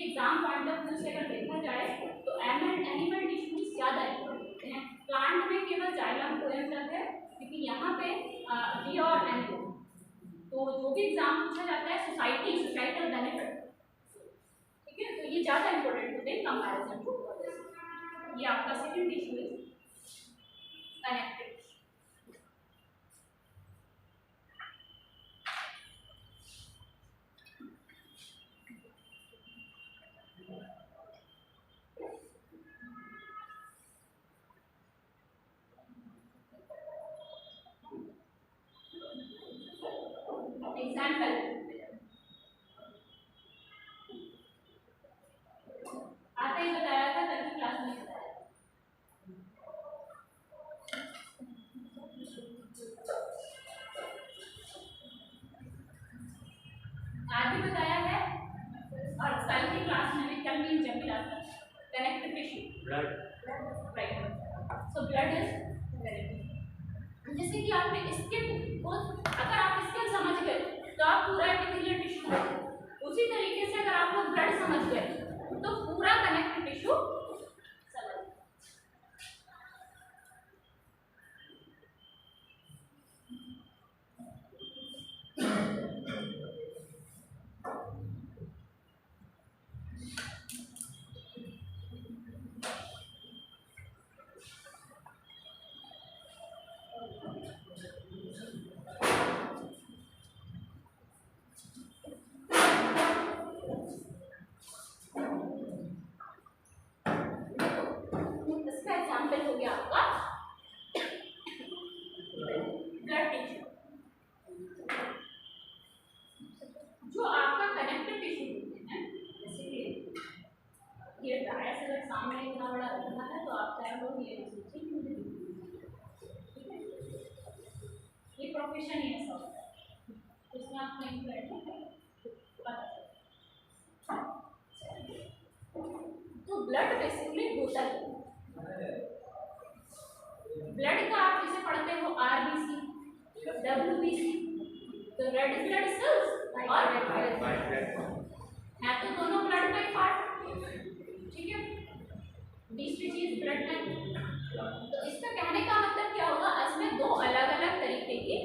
एग्जाम पॉइंट ऑफ व्यू से अगर देखा जाए तो एनिमल टिश्यूज ज्यादा है। प्लांट में केवल जाइलम फ्लोएम तक है, क्योंकि यहाँ पे डी और एन तो जो भी एग्जाम पूछा जाता है सोसाइटल बेनिफिट, ठीक है। तो ये ज्यादा इंपॉर्टेंट होते हैं कंपैरिजन टू। ये आपका सेकंड टिश्यू है कनेक्टिव। एग्जाम्पल आते ही बताया था, कल की क्लास में बताया। आज भी बताया है और कल की क्लास में भी, कल भी जब भी आता connective tissue blood, right. So blood is करेंगे। जैसे कि आपने स्किन को, अगर आप स्किन समझ गए तो आप पूरा एपिथेलियल टिश्यू, उसी तरीके से अगर आप लोग ब्लड समझ गए तो पूरा कनेक्टिव टिश्यू समझ। इसका एग्जाम्पल हो गया आपका ब्लड टिश्यू। जो आपका कनेक्टिव टिश्यू होते हैं, जैसे कि ये डायस अगर सामने इतना बड़ा रखना है तो आप चाहे लोग ये सोचिए, ये प्रोफेशन ही ऐसा होता है, उसमें आप नहीं बैठे तो ब्लड बेसिकली होता है, ब्लड का आप जिसे पढ़ते हो आरबीसी, डब्ल्यूबीसी, तो रेड ब्लड सेल्स और है तो दोनों ब्लड का ही पार्ट, ठीक है। दूसरी चीज ब्लड लाइन, तो इसका कहने का मतलब क्या होगा, इसमें दो अलग अलग तरीके की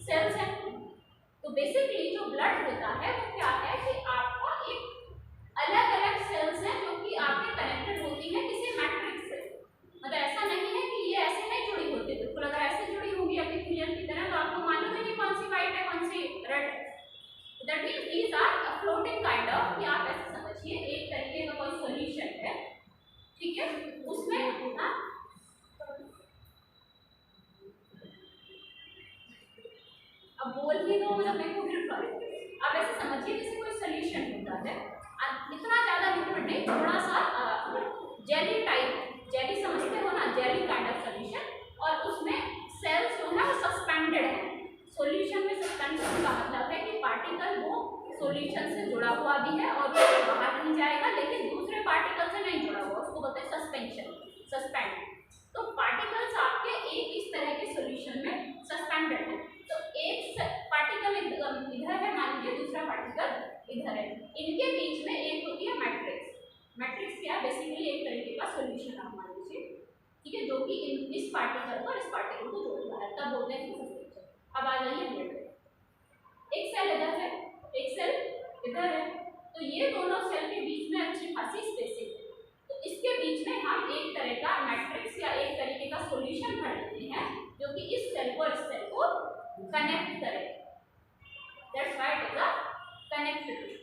सेल्स हैं। तो बेसिकली जो ब्लड होता है वो क्या है कि आपका एक अलग अलग सेल्स हैं जो कि आपके कनेक्टेड होती है किसी मैट्रिक्स से। मतलब ऐसा नहीं है कि ये ऐसे नहीं जुड़ी होती, बिल्कुल अगर ऐसे जुड़ी होंगी एपिथेलियल की तरह तो आपको मालूम है कि कौन सी व्हाइट है कौन सी red. That means these are floating kind of, कि आप ऐसे समझिए एक तरीके का कोई सॉल्यूशन है, ठीक है, उसमें ना अब बोल ही दो, मतलब मैं खुद ही आप ऐसे समझिए जैसे कोई सॉल्यूशन होता है, इतना ज्यादा लिक्विड नहीं, थोड़ा सा जेली टाइप, जेली समझते हो ना, जेली काइंड ऑफ सॉल्यूशन, और उसमें सेल्स जो है वो सस्पेंडेड है। सॉल्यूशन में सस्पेंशन का मतलब है कि पार्टिकल वो सॉल्यूशन से जुड़ा हुआ भी है और वो बाहर नहीं जाएगा, लेकिन दूसरे पार्टिकल से नहीं जुड़ा हुआ, उसको बोलते हैं सस्पेंशन, सस्पेंड। तो पार्टिकल्स आपके एक इस तरह के सॉल्यूशन में सस्पेंडेड है, तो एक पार्टिकल इधर है मान लीजिए, दूसरा पार्टिकल इधर है, इनके बीच में एक होती है मैट्रिक्स। मैट्रिक्स क्या है, बेसिकली एक तरीके का सॉल्यूशन आप मान लीजिए, ठीक है, जो कि इस पार्टिकल को इस पार्टिकल को जोड़ रहा है, तब बोलते हैं सस्पेंशन। अब आ जाइए ब्लड, एक सेल इधर है एक सेल इधर है, तो ये दोनों सेल के बीच में अच्छी खासी स्पेसिंग है, तो इसके बीच में हम एक तरह का मैट्रिक्स या एक तरीके का सॉल्यूशन भर लेते हैं जो कि इस सेल को और इस सेल को कनेक्ट करे। That's why it is a connective tissue.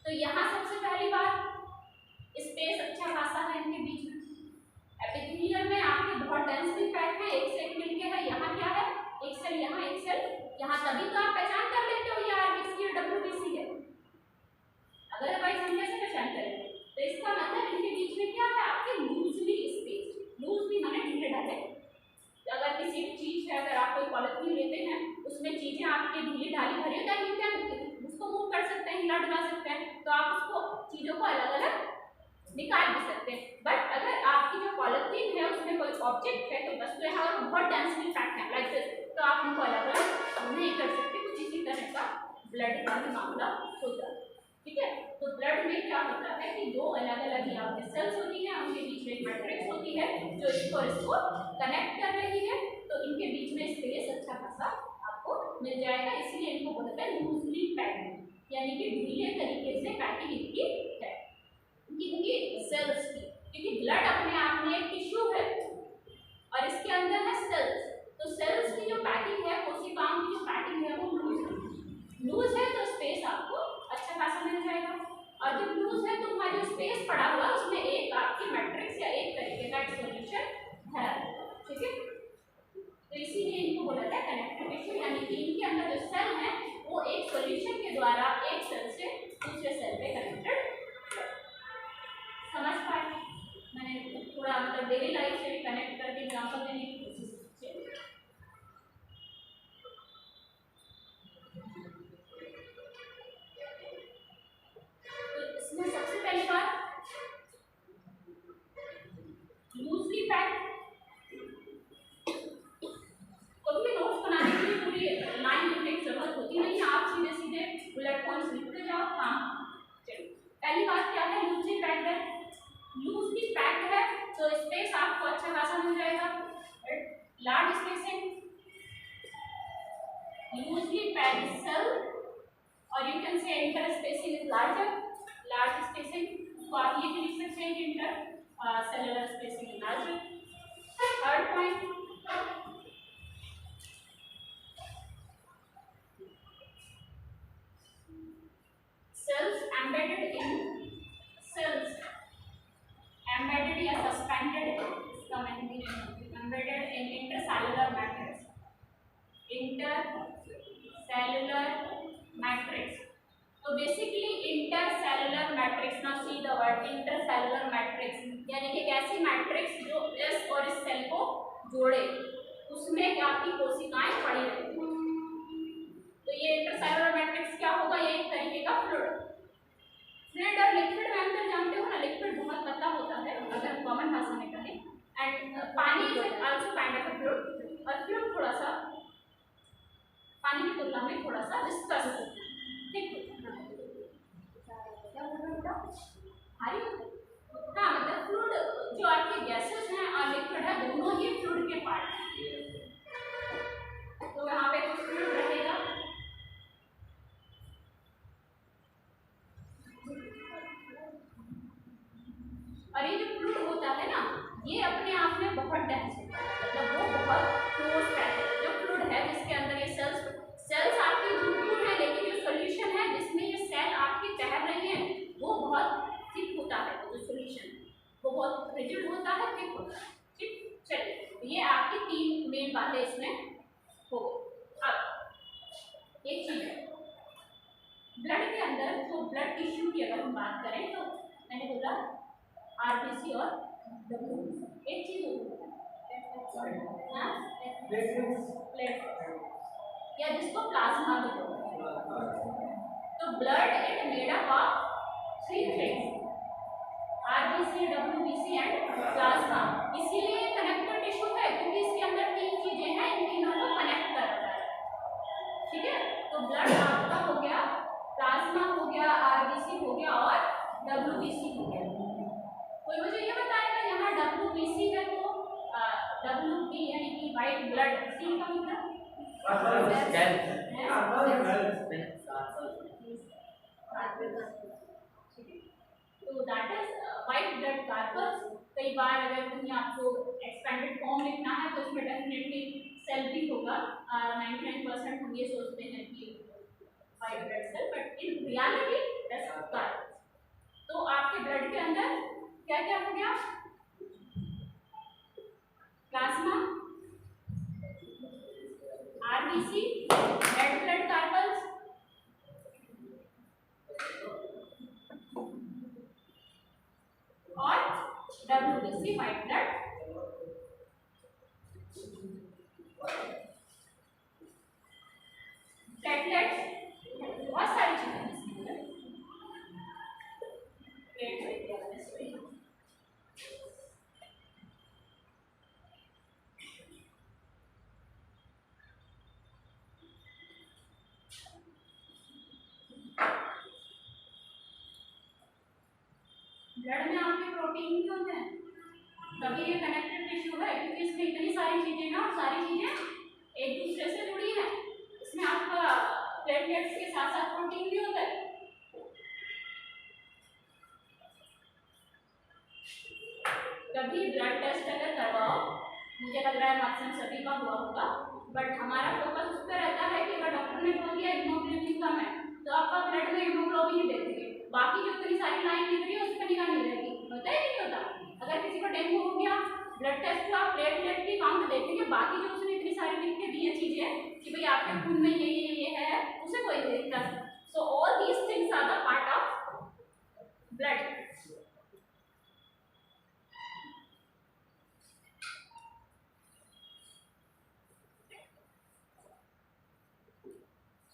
तो यहाँ सबसे पहली बात, स्पेस अच्छा खासा है इनके बीच में। एपिथेलियल में आपके बहुत डेंसली पैक है, एक से एक मिलके है, यहाँ क्या है, एक सेल यहाँ एक सेल यहाँ, तभी तो आप पहचान कर लेते हो ये आरबीसी और डब्ल्यूबीसी है, अदरवाइज हम कैसे पहचान करेंगे। तो इसका मतलब इनके बीच में क्या है, आपके लूजली स्पेस, लूजली माने ढीले ढाले। अगर किसी चीज है, अगर आप कोई पॉलिथीन लेते हैं उसमें चीजें आपके ढीली ढाली भरी होती है, क्या उसको मूव कर सकते हैं, हिला डुला सकते हैं, तो आप उसको चीजों को अलग अलग निकाल भी सकते हैं। बट अगर आपकी जो पॉलिथीन है उसमें कोई ऑब्जेक्ट है तो बस तो यहाँ बहुत डेंसली पैक्ड है लाइक दिस, तो आप उनको अलग अलग नहीं कर सकते। कुछ इसी तरह का ब्लड का भी मामला होता है, ठीक है। तो ब्लड में क्या होता है कि दो अलग अलग यहाँ पे सेल्स होती हैं, उनके बीच में एक मैट्रिक्स होती है जो इसको कनेक्ट कर रही है, तो इनके बीच में स्पेस अच्छा खासा आपको मिल जाएगा, इसलिए इनको बोलते हैं लूजली पैक्ड, यानी कि ढीले तरीके से पैकिंग इनकी है, इनकी सेल्स की, क्योंकि ब्लड अपने आप में एक टिश्यू है और इसके अंदर है सेल्स, तो सेल्स की जो पैकिंग है, कोशिकाओं की जो पैकिंग है वो लूज है, तो स्पेस आपको अच्छा खासा मिल जाएगा। और जब लूज है तो वहाँ जो स्पेस पड़ा हुआ है उसमें एक आपकी मैट्रिक्स या एक तरीके का सॉल्यूशन है, ठीक है। तो इसीलिए इनको बोला जाता है कनेक्टिव टिश्यू, यानी कि इनके अंदर जो सेल है वो एक सॉल्यूशन के द्वारा एक सेल से दूसरे सेल पे कनेक्टेड। समझ पाए, मैंने थोड़ा मतलब डेली लाइफ से भी कनेक्ट करके एग्जांपल देने की कोशिश की। तो इसमें सबसे पहली बात, लूजली पैक्ड स्पेस आपको अच्छा खासा मिल जाएगा। लार्ज स्पेसिंग यूजली पेरिसल और यू कैन से inter spacing is larger. Large spacing तो आप ये भी लिख सकते हैं कि inter cellular spacing is larger. Third point, cells embedded या suspended, इसका embedded in intercellular matrix, intercellular matrix। तो basically intercellular matrix, now see the word intercellular matrix, यानी कि एक ऐसी मैट्रिक्स जो इस और इस सेल को जोड़े, उसमें आपकी कोशिकाएं पड़ी रहती हैं। तो ये इंटरसेलुलर मैट्रिक्स क्या होगा, ये एक तरीके का फ्लूइड और लिक्विड में अंतर जानते हो ना, लिक्विड बहुत पतला होता है अगर कॉमन भाषा में कहें, एंड पानी is also kind of a fluid, और फ्लूइड थोड़ा सा पानी की तुलना में थोड़ा सा विस्कस होता है, ठीक है। क्या बोल रहे हो हाँ, मतलब फ्लूइड जो आपके गैसेस हैं और लिक्विड है, दोनों ही फ्लूइड के पार्ट हैं। तो यहाँ पे कुछ फ्लूइड रहेगा, और ये जो फ्लूइड होता है ना, ये अपने आप में बहुत डेंस होता है, मतलब वो बहुत क्लोज पैक है। जो फ्लूइड है जिसके अंदर ये सेल्स आपकी दूर है, लेकिन जो सॉल्यूशन है जिसमें ये सेल आपकी तैर रही है वो बहुत थिक होता है। वो जो सॉल्यूशन वो बहुत रिजिड होता है, थिक होता है, ठीक। चलिए, ये आपकी तीन मेन बातें इसमें हो। अब एक चीज है ब्लड के अंदर, तो ब्लड टिश्यू की अगर हम बात करें तो मैंने बोला आरबीसी और डब्ल्यूबीसी, एक चीज होती है या जिसको प्लाज्मा भी बोलते हैं। तो blood it made up of 3 things, RBC, WBC and plasma. इसीलिए कनेक्टिव टिश्यू है क्योंकि इसके अंदर 3 चीजें हैं, इन तीनों को कनेक्ट कर रहा है, ठीक है। तो ब्लड आपका हो गया, प्लाज्मा हो गया, आरबीसी हो गया और डब्ल्यूबीसी हो गया। कोई मुझे ये बताएगा यहाँ डब्ल्यूबीसी है तो डब्ल्यूबी यानी कि वाइट ब्लड, सी का मतलब तो that is white blood corpus. कई बार अगर कहीं आपको एक्सपेंडेड फॉर्म लिखना है तो उसमें डेफिनेटली सेल भी होगा। 99% हम ये सोचते हैं कि white blood cell, but in reality that's corpus. तो आपके ब्लड के अंदर क्या क्या हो गया, plasma, RBC red blood carpals, और डब्ल्यूबीसी व्हाइट ब्लड प्लेटलेट्स, बहुत सारी चीजें ब्लड में आपके प्रोटीन भी होते हैं, तभी ये कनेक्टिव टिश्यू है क्योंकि इसमें इतनी सारी चीजें ना, और सारी चीजें एक दूसरे से जुड़ी हैं। इसमें आपका प्लेटलेट्स के साथ साथ प्रोटीन भी होता है। कभी ब्लड टेस्ट अगर करवाओ, मुझे लग रहा है मैक्सिमम सभी का हुआ होगा, बट हमारा फोकस उस पर रहता है कि अगर डॉक्टर ने बोल दिया हीमोग्लोबिन कम है तो आपका ब्लड में हीमोग्लोबिन ही देखेंगे, बाकी जो इतनी सारी लाइन लिख रही है उस पर निगाह नहीं रहेगी। होता है नहीं होता? अगर किसी को डेंगू हो गया, ब्लड टेस्ट हुआ, प्लेटलेट की काउंट देखेंगे, बाकी जो उसने इतनी सारी लिख के दी है चीजें कि भाई आपके खून में ये है, उसे कोई देखता है। So all these things are the part of blood.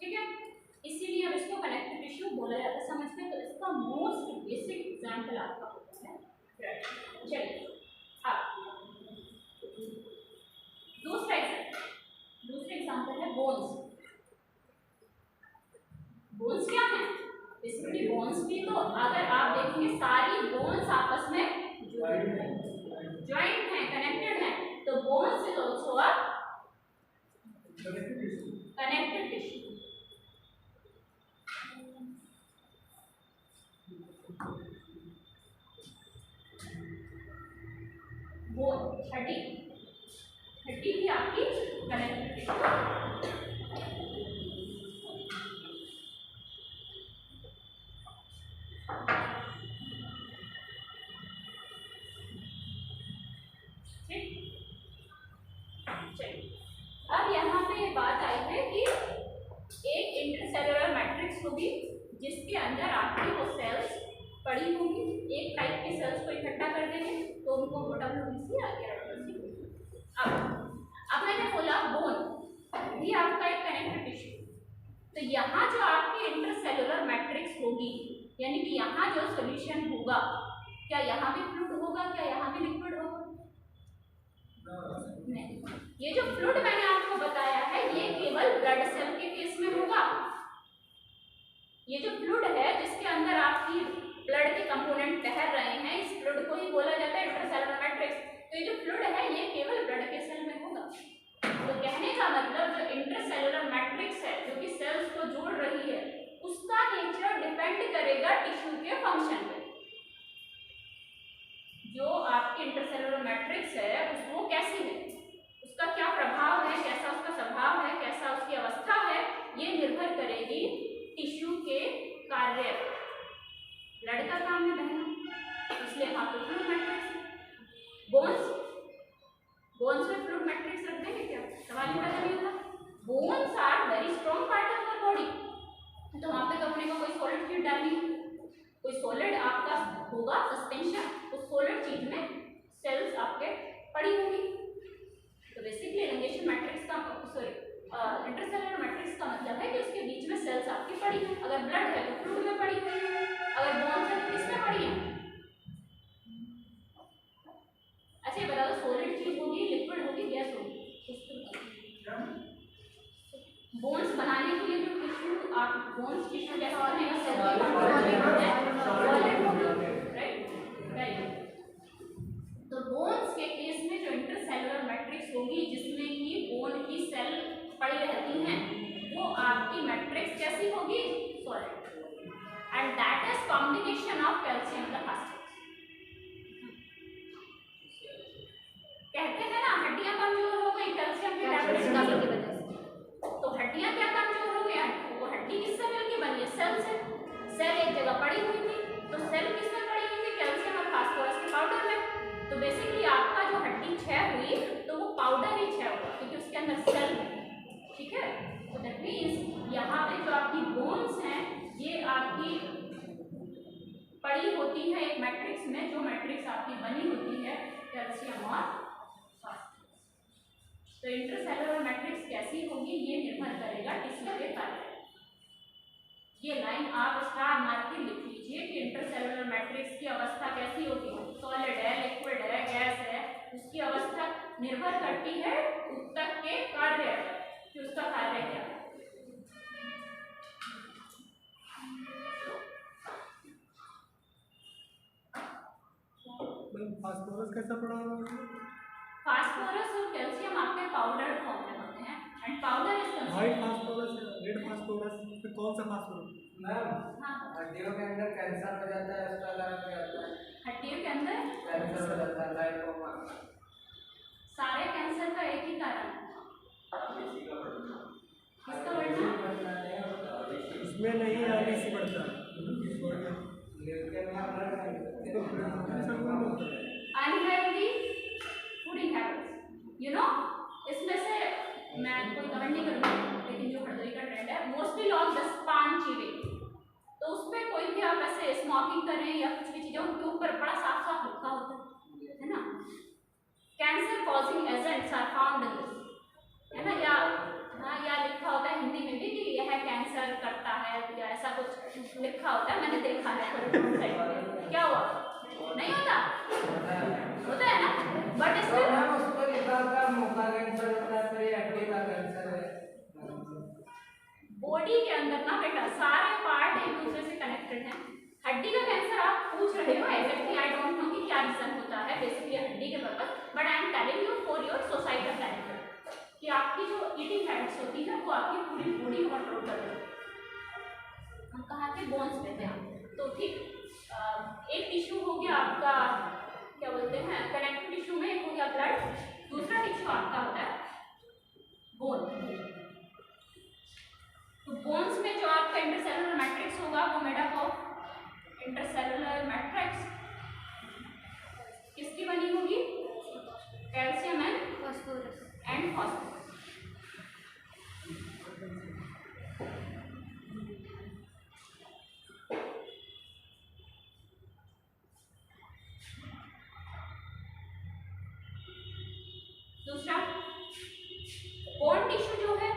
ठीक है, इसीलिए अब इसको कनेक्टिव टिश्यू बोला जाता है, समझते हैं। तो इसका मोस्ट बेसिक एग्जांपल आपका होता है ब्लड। चलिए अब दूसरा एग्जांपल है बोन्स। बोन्स क्या है? बेसिकली बोन्स भी तो अगर आप देखेंगे हड्डी भी आपकी कनेक्टिव टिश्यू। अब यहाँ पे बात आई है कि एक इंटरसेलुलर मैट्रिक्स होगी जिसके अंदर आपकी वो सेल्स पड़ी होगी, एक टाइप के सेल्स को इकट्ठा कर देंगे तो उनको वो WBC आ गया। अब मैंने बोला बोन भी आपका एक कनेक्टिव टिश्यू, तो यहाँ जो आपकी इंटरसेलुलर मैट्रिक्स होगी यानी कि यहाँ जो सॉल्यूशन होगा, क्या यहाँ भी फ्लूइड होगा, क्या यहाँ भी लिक्विड होगा? नहीं, ये जो फ्लूइड मैंने आपको बताया है ये केवल ब्लड सेल के केस में होगा। ये जो फ्लूइड है जिसके अंदर आपकी ब्लड के कंपोनेंट तैर रहे हैं, इस फ्लूइड को ही बोला जाता है इंटरसेलुलर मैट्रिक्स। तो ये जो फ्लूइड है ये केवल ब्लड के सेल में होगा। तो कहने का मतलब जो इंटरसेलुलर मैट्रिक्स है जो कि सेल्स को जोड़ रही है, उसका नेचर डिपेंड करेगा टिश्यू के फंक्शन पे। जो आपकी इंटरसेलुलर मैट्रिक्स है वो कैसी है, उसका क्या प्रभाव है, कैसा उसका स्वभाव है, कैसा उसकी अवस्था है, ये निर्भर करेगी टिश्यू के कार्य। ब्लड का काम है बहना, इसलिए वहाँ पे फ्लूइड मैट्रिक्स। बोन्स में फ्लूइड मैट्रिक्स रख देंगे क्या? सवाल ही पैदा नहीं होता। Bones are very strong part of our body, तो वहाँ पे तो अपने को कोई सॉलिड चीज डालनी है, कोई सॉलिड आपका होगा सस्पेंशन, उस सॉलिड चीज में सेल्स आपके पड़ी होगी। तो बेसिकली एलिंगेशन मैट्रिक्स का इंटरसेलुलर मैट्रिक्स का मतलब है कि उसके बीच में सेल्स आपकी पड़ी है। अगर ब्लड है तो फ्लूइड में पड़ी हुई है, अगर बोन्स है तो किसमें पड़ी है? अच्छा ये बता दो, सॉलिड चीज होगी, लिक्विड होगी, गैस होगी? बोन्स बनाने के लिए जो टिश्यू आप बोन्स टिश्यू कैसा बनेगा? सॉलिड होगी, राइट? राइट। तो बोन्स के केस में जो इंटरसेलुलर मैट्रिक्स होगी जिसमें कि बोन की सेल पड़ी रहती हैं, वो आपकी मैट्रिक्स कैसी होगी? Solid. And that is combination of calcium the phosphorus. कहते हैं ना हड्डियां कमजोर हो गई कैल्शियम के टैबलेट्स खाने की वजह से। तो हड्डियां क्या कमजोर हो गई? वो हड्डी किससे मिलकर बनी है? सेल से। सेल एक जगह पड़ी हुई थी, तो सेल किसमें पड़ी हुई थी? कैल्शियम और फास्फोरस के पाउडर में। तो बेसिकली आपका जो हड्डी क्षय हुई तो वो पाउडर ही क्षय हुआ क्योंकि उसके अंदर सेल है, ठीक है? तो दैट मींस यहाँ पे जो आपकी बोन्स हैं ये आपकी पड़ी होती है एक मैट्रिक्स में, जो मैट्रिक्स आपकी बनी होती है कैल्शियम और फास्फोरस। तो इंटरसेलुलर मैट्रिक्स कैसी होगी ये निर्भर करेगा टिश्यू के कार्य। ये लाइन आप स्टार मार के लिख लीजिए कि इंटरसेलुलर मैट्रिक्स की अवस्था कैसी होगी, सॉलिड है, लिक्विड है, गैस है, उसकी अवस्था निर्भर करती है ऊतक के कार्य कि उसका कार्य क्या है। फास्फोरस कैसा पड़ा होगा? फास्फोरस और कैल्शियम आपके पाउडर फॉर्म में होते हैं and powder is white phosphorus, red phosphorus, फिर कौन सा फास्फोरस? मैम हड्डियों के अंदर कैंसर हो जाता है, उसका कारण क्या होता है? हड्डियों के अंदर कैंसर हो जाता है, लाइपोमा। सारे कैंसर का एक ही कारण है, किसका बढ़ना? इसमें नहीं आरबीसी बढ़ता है, unhealthy fooding habits, you know, इसमें से मैं कोई कमेंट नहीं करूँगी लेकिन जो हड़दोई का ट्रेंड है मोस्टली लोग 10 चीज़ें, तो उस पर कोई भी आप ऐसे स्मोकिंग करें या कुछ भी चीज़ें उनके ऊपर बड़ा साफ साफ लिखा होता है ना, cancer causing agents are found in this, है ना, या हाँ या लिखा होता है हिंदी में भी कि यह कैंसर करता है या ऐसा कुछ लिखा होता है, मैंने देखा है। क्या हुआ? नहीं होता? होता है ना, बट इसमें उस पर लिखा होता है मुखा कैंसर होता है, फिर हड्डी का कैंसर है। बॉडी के अंदर ना बेटा सारे पार्ट एक दूसरे से कनेक्टेड हैं। हड्डी का कैंसर आप पूछ रहे हो एग्जैक्टली, आई डोंट नो कि क्या रीजन होता है बेसिकली हड्डी के purpose, but I am telling you for your societal benefit कि आपकी जो ईटिंग हैबिट्स होती है वो आपकी पूरी बॉडी को कंट्रोल कर रही है। हम कहाँ के बोन्स पे थे, तो ठीक एक टिश्यू हो गया आपका क्या बोलते हैं कनेक्टिव टिश्यू में, एक हो गया दूसरा, बोन टिश्यू जो है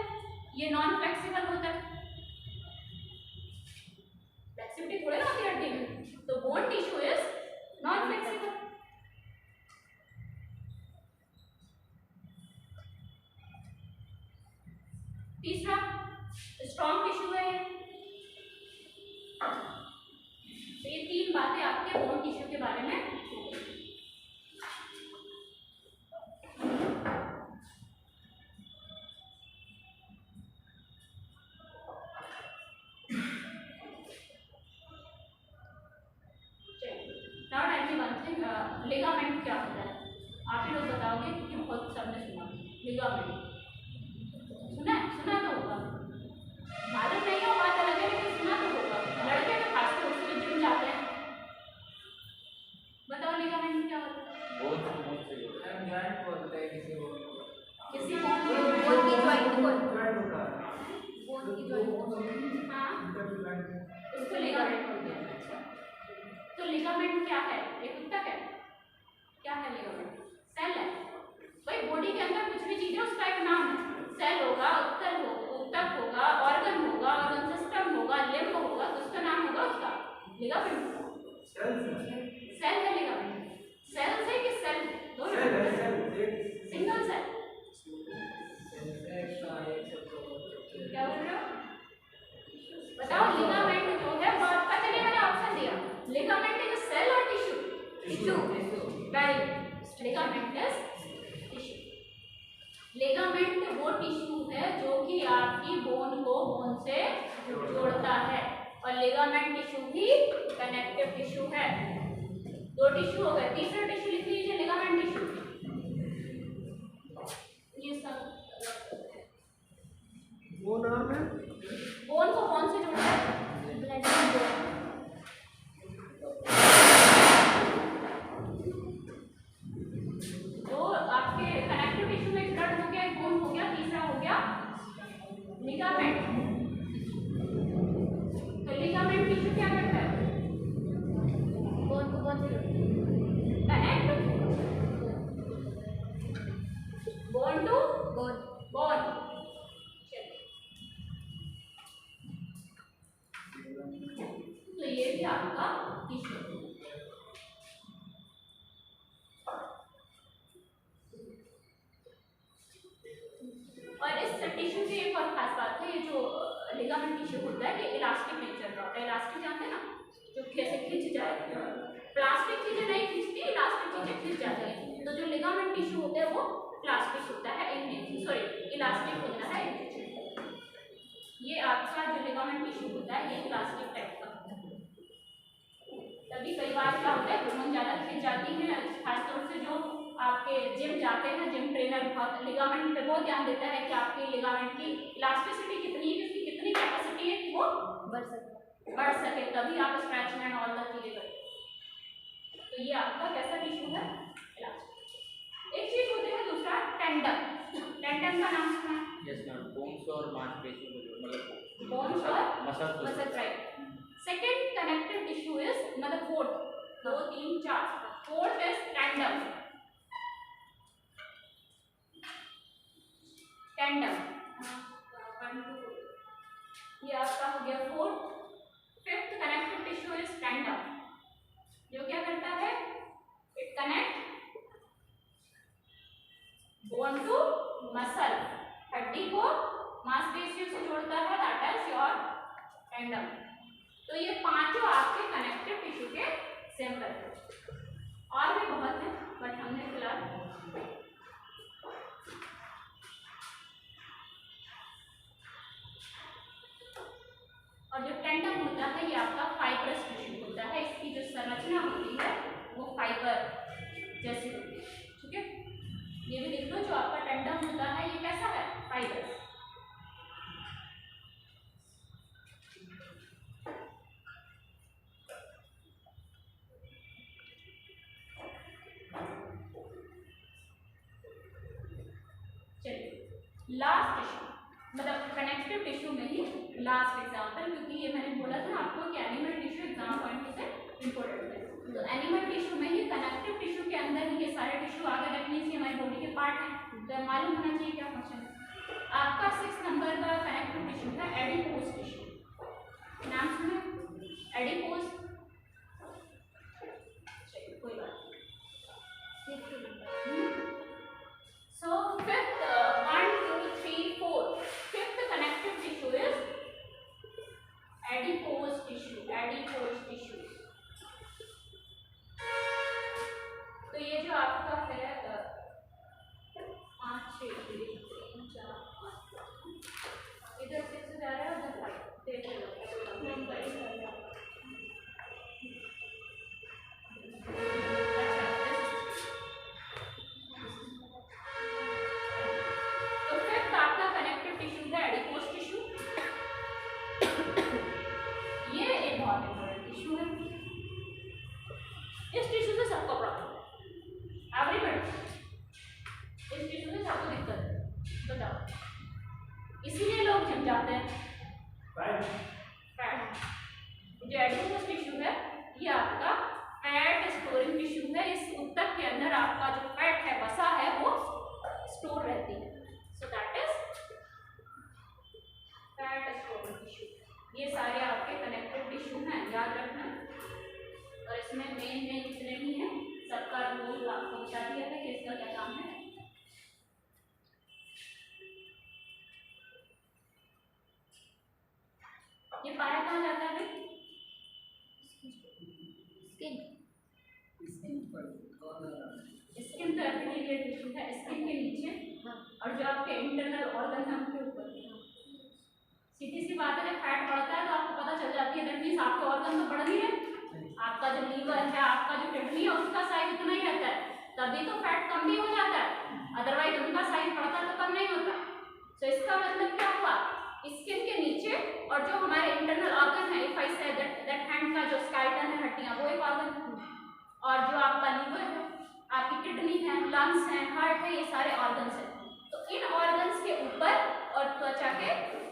ये नॉन फ्लेक्सिबल होता है, फ्लेक्सिबिलिटी थोड़ी ना होती है हड्डी में, तो bone tissue is non flexible. तीसरा, स्ट्रॉन्ग टिश्यू है ये। तो ये तीन बातें आपके बोन टिश्यू के बारे में हो गई। Now tell me one thing, ligament क्या होता है? आप ही लोग बताओगे क्योंकि बहुत सबने सुना लिगामेंट। सुना तो होगा, मालूम नहीं हो बात अलग है, लेकिन सुना तो होगा। लड़के तो खासतौर से जिम जाते हैं। बताओ लिगामेंट क्या होता है? बहुत सही होता है, जॉइंट बोलते हैं किसी को, किसी बोन की जॉइंट को, जॉइंट होता है। बोन की जॉइंट, हाँ इंटरजॉइंट उसको लिगामेंट बोलते हैं। अच्छा, तो लिगामेंट क्या है? एक ऊतक है। क्या है लिगामेंट? सेल है भाई। बॉडी के अंदर कुछ भी चीज है उसका एक नाम है। सेल होगा, ऊतक होगा, ऑर्गन होगा, ऑर्गन सिस्टम होगा, लिम्ब होगा, तो उसका नाम होगा उसका लिगामेंट। सेल है लिगामेंट। सेल से कि सेल दोनों? Single cell. क्या बोल रहे हो? बताओ लिगामेंट जो है, बहुत पता नहीं, मैंने ऑप्शन दिया। लिगामेंट इज सेल और tissue? Tissue. Very good, ligament is tissue. Ligament वो टिश्यू है जो कि आपकी बोन को बोन से जोड़ता है, और लिगामेंट टिश्यू भी कनेक्टिव टिश्यू है। दो टिश्यू हो गए, तीसरा टिश्यू लिख लीजिए लिगामेंट टिश्यू। ये सब वो नाम है बोन को बोन से जोड़ता है, ब्लड बोन। तो आपके कनेक्टिव टिश्यू में ब्लड हो गया, एक बोन हो गया, तीसरा हो गया लिगामेंट। तो लिगामेंट टिश्यू क्या करता है? बोन को बोन से जोड़ता है, connect bone to bone. Bone. तो ये भी आपका टिश्यू। और इस टिश्यू की एक और खास बात है, ये जो लिगामेंट टिश्यू होता है ये इलास्टिक नेचर का होता है। इलास्टिक जानते हैं ना, जो कैसे खिंच जाए। प्लास्टिक चीजें नहीं खींचती, इलास्टिक चीजें खिंच जाती हैं। तो जो लिगामेंट टिश्यू होता है वो प्लास्टिक होता है, इलास्टिक होता है। ये आपका जो लिगामेंट टिश्यू होता है ये प्लास्टिक टाइप का होता है। तभी कई बार क्या होता है, बोन ज़्यादा खिंच जाती है, खासतौर से जो आपके जिम जाते हैं, जिम ट्रेनर बहुत लिगामेंट पे बहुत ध्यान देता है कि आपकी लिगामेंट की इलास्टिसिटी कितनी है, उसकी कितनी कैपेसिटी है कि वो बढ़ सके, तभी आप स्ट्रेचिंग एंड ऑल द चीज़ें करते हैं। तो ये आपका कैसा टिश्यू है? इलास्टिक। एक चीज होती है दूसरा, टेंडन। टेंडन का नाम सुना है? यस मैम, बोन्स और मांसपेशियों को मतलब बोन्स और muscles muscle, right. Second connective tissue is, मतलब fourth, 2 3 4, fourth is tendon. Tendon 1 2, ये आपका हो गया fourth. Fifth connective tissue is tendon, जो क्या करता है? It connect bone to muscle, हड्डी को मांसपेशियों से जोड़ता है, दैट इज योर टेंडन। तो ये पांचों आपके कनेक्टिव टिश्यू के सिंबल हैं। और भी बहुत है बट हमने फिलहाल और जो टेंडन होता है ये आपका फाइब्रस टिश्यू होता है। इसकी जो संरचना होती है वो फाइबर जैसी होती है, ठीक है? ये भी देख लो, जो आपका टेंडन होता है ये कैसा है? फाइबर। चलिए लास्ट टिश्यू, मतलब कनेक्टिव टिश्यू में ही लास्ट एग्जांपल, क्योंकि ये मैंने बोला था आपको कि एनिमल टिश्यू एग्जाम पॉइंट से इंपॉर्टेंट है। तो एनिमल टिश्यू में ही, कनेक्टिव टिश्यू के अंदर ही ये सारे टिश्यू आगे रखने से हमारी बॉडी के पार्ट हैं। जाते हैं? फैट। जो एडिपोज टिश्यू है ये आपका फैट स्टोरिंग टिश्यू है। इस ऊतक के अंदर आपका जो फैट है वसा है वो स्टोर रहती है। So that is fat storing tissue. ये सारे आपके कनेक्टिव टिश्यू हैं, याद रखना। और इसमें मेन इतने ही हैं, सबका रोल आपको बता दिया है कि इसका क्या काम है। ये पाया कहाँ जाता है भाई? स्किन तो एपिथेलियल टिश्यू है, स्किन के नीचे। और जो आपके इंटरनल ऑर्गन है उनके ऊपर। सीधी सी बात है, जब फैट बढ़ता है तो आपको पता चल जाती है दैट मींस आपके ऑर्गन तो बढ़ नहीं है। आपका जो लीवर है, आपका जो किडनी है, उसका साइज उतना ही रहता है, तभी तो फैट कम भी हो जाता है। अदरवाइज उनका साइज बढ़ता तो कम नहीं होता। तो इसका मतलब क्या हुआ, स्किन के नीचे और जो हमारे इंटरनल ऑर्गन है, if I say that hand का जो स्केलेटन है, हड्डियां, वो एक ऑर्गन है। और जो आपका लीवर है, आपकी किडनी है, लंग्स है, हार्ट है, ये सारे ऑर्गन्स हैं। तो इन ऑर्गन्स के ऊपर और त्वचा के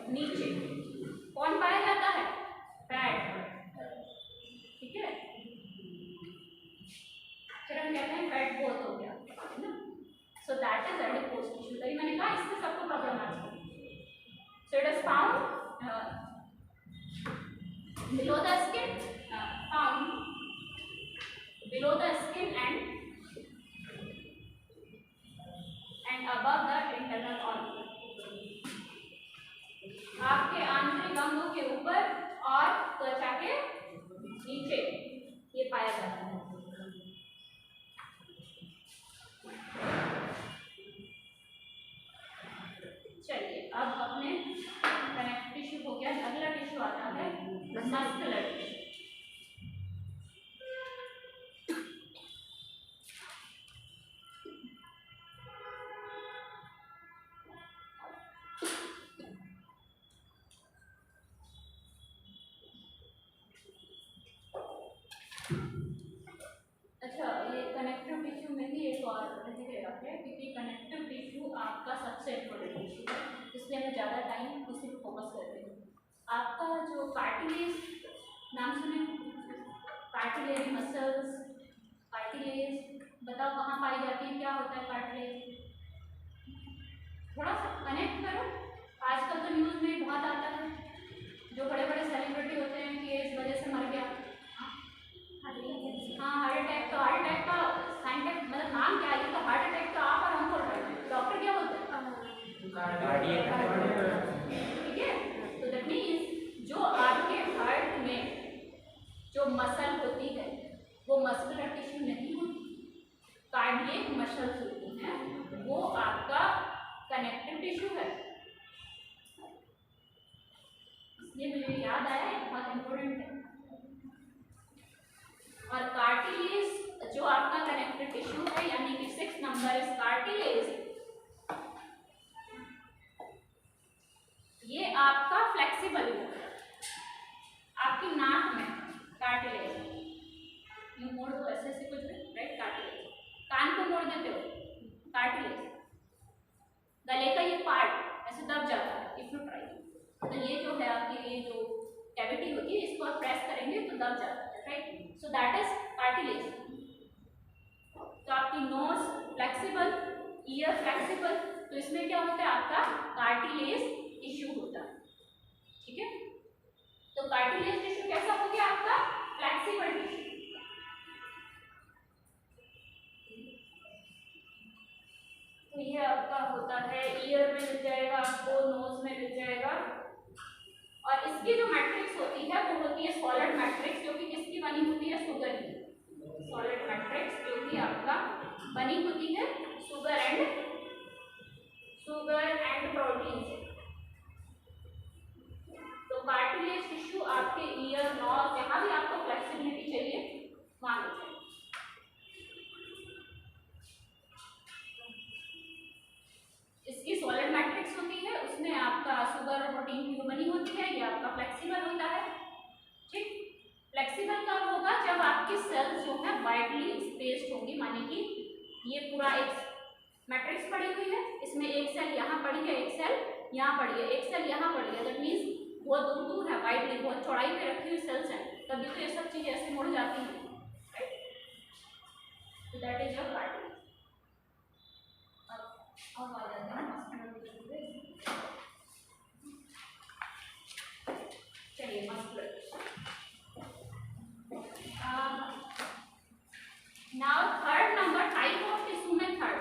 नीचे कौन पाया जाता है? फैट। ठीक है, फिर हम कहते हैं फैट बहुत हो गया, है ना। So that is adipose tissue. तभी मैंने कहा इससे सबको प्रॉब्लम आ जाती है। So it is found below the skin, found below the skin and above the internal organ। आपके आंतरिक अंगों के ऊपर और त्वचा के नीचे ये पाया जाता है। चलिए, अब अपने कनेक्टिव टिश्यू हो गया। अगला टिश्यू आता है मस्कुलर टिश्यू। अच्छा, ये कनेक्टिव टिश्यू में भी एक और रहेगा है, क्योंकि कनेक्टिव टिश्यू आपका सबसे इम्पोर्टेंट टिश्यू है, इसलिए मैं ज़्यादा टाइम उसी पर फोकस कर रही हूँ। आपका जो कार्टिलेज नाम सुने, कार्टिलेज मसल्स, कार्टिलेज बताओ कहाँ पाई जाती है, क्या होता है कार्टिलेज? थोड़ा सा कनेक्ट करो। आजकल तो न्यूज़ में बहुत आता है, जो बड़े बड़े सेलिब्रिटी होते हैं कि इस वजह से मर गया। हाँ, हार्ट अटैक। तो हार्ट अटैक का साइंटिफिक मतलब नाम क्या है? तो हार्ट अटैक तो आप और हम बोल रहे हैं, डॉक्टर क्या बोलते हैं? ठीक है, तो दैट मीन्स जो आपके हार्ट में जो मसल होती है वो मस्कुलर टिश्यू नहीं होती, कार्डियक मसल्स होती हैं, वो आपका कनेक्टिव टिश्यू है। इसलिए मुझे याद आया, ये बहुत इंपॉर्टेंट है। और कार्टिलेज जो आपका कनेक्टिव टिश्यू है, यानी कि 6 नंबर इज कार्टिलेज, ये आपका फ्लेक्सिबल होता है। आपकी नाक में कार्टिलेज, ये मोड़ दो ऐसे ऐसे कुछ भी, राइट, कार्टिलेज। कान को मोड़ देते हो, कार्टिलेज। गले का ये पार्ट ऐसे दब जाता है, इफ यू ट्राई। तो ये जो है आपकी ये जो कैविटी होती है, इसको आप प्रेस करेंगे तो दब जाता है, right. So that is cartilage. तो आपकी नोज फ्लेक्सिबल, ईयर फ्लेक्सिबल, तो इसमें क्या होता है, आपका कार्टिलेज टिश्यू होता है। ठीक है, तो कार्टिलेज टिश्यू कैसा हो गया आपका? Flexible tissue. तो ये आपका होता है, ईयर में मिल जाएगा आपको, नोज में मिल जाएगा। और इसकी जो मैट्रिक्स होती है वो होती है सॉलिड मैट्रिक्स, जो कि किसकी बनी होती है? शुगर की। सॉलिड मैट्रिक्स जो कि आपका बनी होती है शुगर एंड प्रोटीन से। तो कार्टिलेज टिश्यू आपके ईयर, नोज, जहाँ भी आपको फ्लेक्सिबिलिटी चाहिए वहाँ मिल जाएगी। इसकी सॉलिड मैट्रिक्स होती है, उसमें आपका शुगर और प्रोटीन की बनी होती है, ये आपका फ्लेक्सिबल होता है। ठीक, फ्लेक्सिबल कब होगा? जब आपकी सेल्स जो है वाइडली स्पेस्ड होंगी, माने कि ये पूरा एक मैट्रिक्स पड़ी हुई है, इसमें एक सेल यहाँ पड़ी है, एक सेल यहाँ पड़ी है, एक सेल यहाँ पड़ी है, दैट मीन्स बहुत दूर दूर है, वाइडली बहुत चौड़ाई पे रखी हुई सेल्स हैं, तभी तो ये सब चीज़ें ऐसे मुड़ जाती हैं, राइट? तो दैट इज योर कार्टिलेज। अब आ जाते हैं मस्कुलर टिश्यू पे। चलिए muscular now third number type of tissue में थर्ड,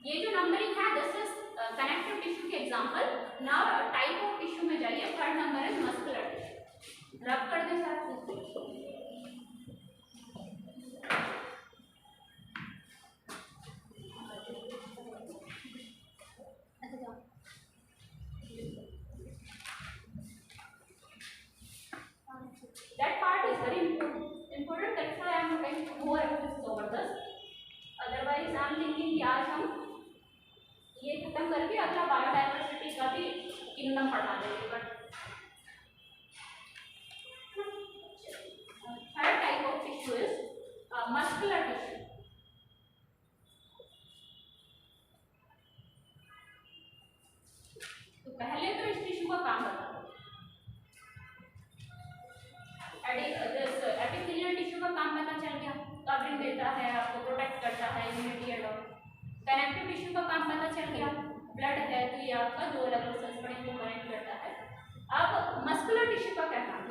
ये जो नंबरिंग है दिस इज कनेक्टिव टिश्यू के example. Now type of tissue में जाइए, थर्ड नंबर है मस्कुलर टिश्यू। रब कर दें सारा that part is very important, that's why I am going to more emphasis over this, otherwise I am thinking कि आज हम ये खत्म करके अगला बायोडाइवर्सिटी का भी किंगडम पढ़ा देंगे, but third type of tissue is muscular tissue. तो पहले तो इस टिश्यू का काम बताओ। एपिथेलियल टिश्यू का काम पता चल गया, कवरिंग देता है, आपको प्रोटेक्ट करता है, immunity and all. Connective tissue का काम पता चल गया, ब्लड है तो ये आपका दो अलग अलग सेल्स बड़े को कनेक्ट करता है। अब मस्कुलर टिश्यू का क्या काम है?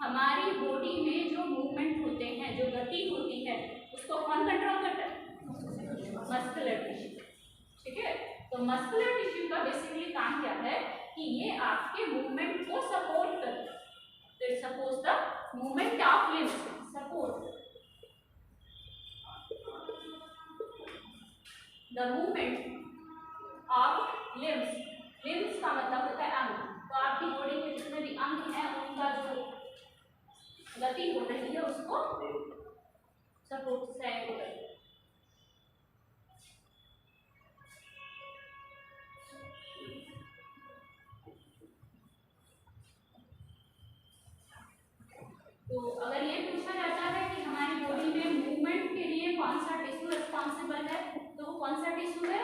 हमारी बॉडी में जो मूवमेंट होते हैं, जो गति होती है, उसको कौन कंट्रोल करता है? मस्कुलर टिश्यू, ठीक है? तो मस्कुलर टिश्यू का बेसिकली काम क्या है कि ये आपके मूवमेंट को सपोर्ट करता है। तो it supports the movement of limbs, support the movement of limbs. Limbs का मतलब होता है अंग, तो आपकी बॉडी के जितने भी अंग हैं उनका जो गति हो रही है उसको सपोर्ट से करता है। तो अगर ये पूछा जाता है कि हमारी बॉडी में मूवमेंट के लिए कौन सा टिश्यू रिस्पॉन्सिबल है, तो वो कौन सा टिश्यू है?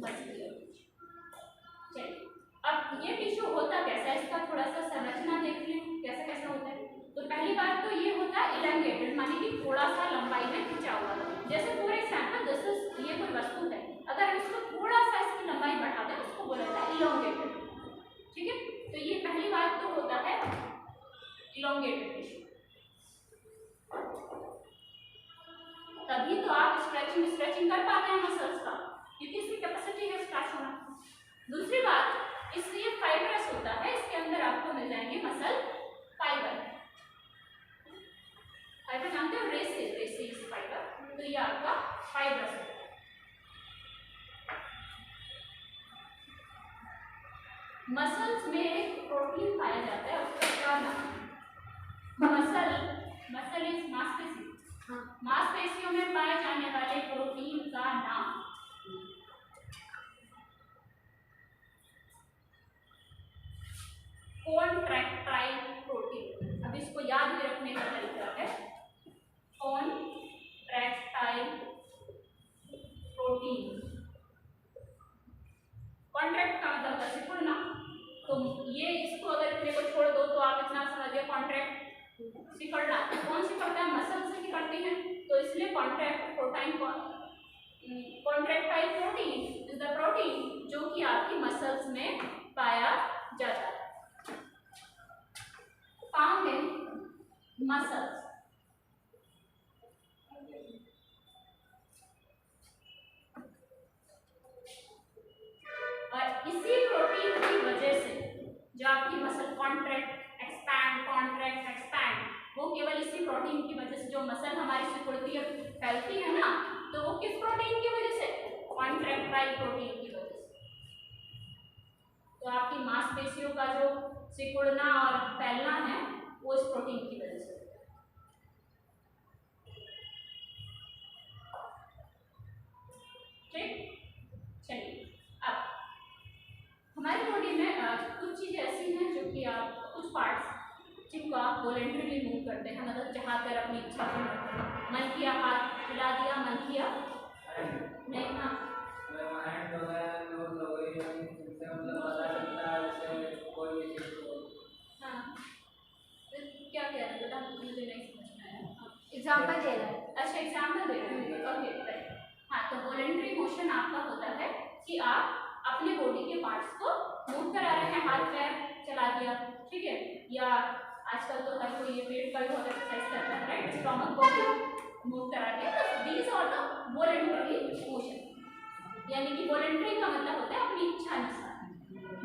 मस्कुलर। चलिए अब ये टिश्यू होता कैसा है, इसका थोड़ा सा संरचना देख लें कैसा कैसा होता है। तो पहली बात तो ये होता है इलैंगेटेड, माने कि थोड़ा सा लंबाई में खिंचा हुआ। जैसे फॉर एग्जाम्पल दिस इज, ये कोई वस्तु है, अगर हम इसको थोड़ा सा इसकी लंबाई बढ़ा दें उसको बोला जाता है इलोंगेटेड, ठीक है? तो ये पहली बात तो होता है इलोंगेटेड टिश्यू। तभी तो आप स्ट्रेचिंग कर पाते हैं मसल्स का, क्योंकि इसकी कैपेसिटी है स्ट्रेच होना। दूसरी बात, इसलिए फाइब्रस होता है, इसके अंदर आपको मिल जाएंगे मसल फाइबर। फाइबर जानते हो? रेसिस फाइबर, तो ये आपका फाइब्रस है। मसल्स में एक प्रोटीन पाया जाता है, उसका क्या नाम है? मसल इज मांसपेशी। मांसपेशियों में पाए जाने वाले प्रोटीन का नाम कॉन्ट्रैक्टाइल प्रोटीन। अब इसको याद भी रखने का तरीका है, कॉन्ट्रैक्टाइल प्रोटीन। कॉन्ट्रैक्ट का मतलब है सिकुड़ना, तो ये इसको अगर इतने को छोड़ दो तो आप इतना समझिए कॉन्ट्रैक्ट सिकुड़ना। कौन सिकुड़ता है? मसल से सिकुड़ती है, तो इसलिए contractile protein is the protein जो कि आपकी मसल्स में पाया जाता है, फाउंड इन मसल्स। और इसी प्रोटीन की वजह से जो आपकी मसल कॉन्ट्रैक्ट एक्सपैंड, वो केवल इसी प्रोटीन की वजह से, जो मसल हमारी सिकुड़ती है फैलती है ना, तो वो किस प्रोटीन की वजह से? कॉन्ट्रैक्टाइल प्रोटीन की वजह से। तो आपकी मांसपेशियों का जो सिकुड़ना और फैलना है वो इस प्रोटीन की वजह से। ठीक, चलिए अब हमारी बॉडी में कुछ चीज़ें ऐसी हैं जो कि आप कुछ पार्ट्स जिनको आप वॉलेंटरीली मूव करते हैं, मतलब चाहकर अपनी इच्छा से मन किया हाथ हिला दिया, मन किया नहीं, हाँ एग्जाम्पल दे रहे हैं। Okay right. हाँ, तो वॉलेंट्री मोशन आपका होता है कि आप अपने बॉडी के पार्ट्स को मूव करा रहे हैं, हाथ पैर चला दिया, ठीक है, या आजकल तो हर कोई ये पेट का भी बहुत एक्सरसाइज करता है, राइट, स्टमक को मूव करा दिया। तो these are the voluntary motion, यानी कि वॉलेंटरी का मतलब होता है अपनी इच्छा अनुसार।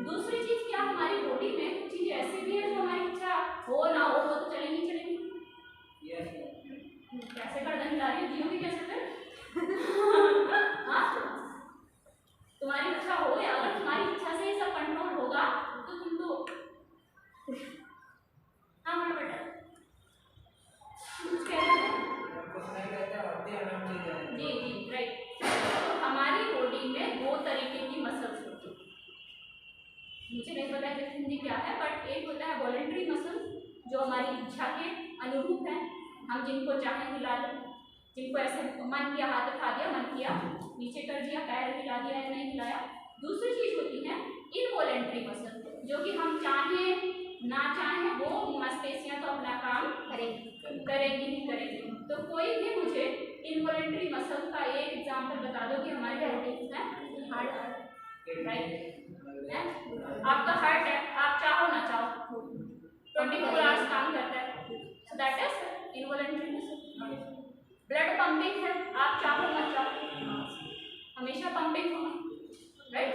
दूसरी चीज क्या, हमारी बॉडी में कुछ चीज ऐसी भी है जो हमारी इच्छा हो ना हो वो तो चलेंगी चलेंगी। कैसे गर्दन हिला रही हो, जियोगी कैसे फिर? हाँ, तुम्हारी इच्छा हो या अगर तुम्हारी इच्छा से ये सब कंट्रोल होगा तो तुम तो हाँ बोलो बेटा, कुछ कह रहे थे? जी जी राइट। तो हमारी बॉडी में दो तरीके की मसल्स होती है, मुझे नहीं पता कि हिंदी क्या है, बट एक होता है वॉलेंट्री मसल्स जो हमारी इच्छा के अनुरूप है, हम जिनको चाहें हिला लें, जिनको ऐसे मन किया हाथ उठा दिया, मन किया नीचे कर दिया, पैर हिला दिया या नहीं हिलाया। दूसरी चीज होती है इनवॉलेंट्री मसल, जो कि हम चाहें ना चाहें वो मांसपेशियां तो अपना काम करेंगी ही करेंगी। तो कोई भी मुझे इनवॉलेंट्री मसल का एक एग्जांपल बता दो कि हमारे बॉडी में हार्ट राइट है, आपका हार्ट है, आप चाहो ना चाहो 24 आवर्स काम करता है, so that is involuntary muscle. Blood pumping है, आप चाहो ना चाहो हमेशा पंपिंग होगा, राइट।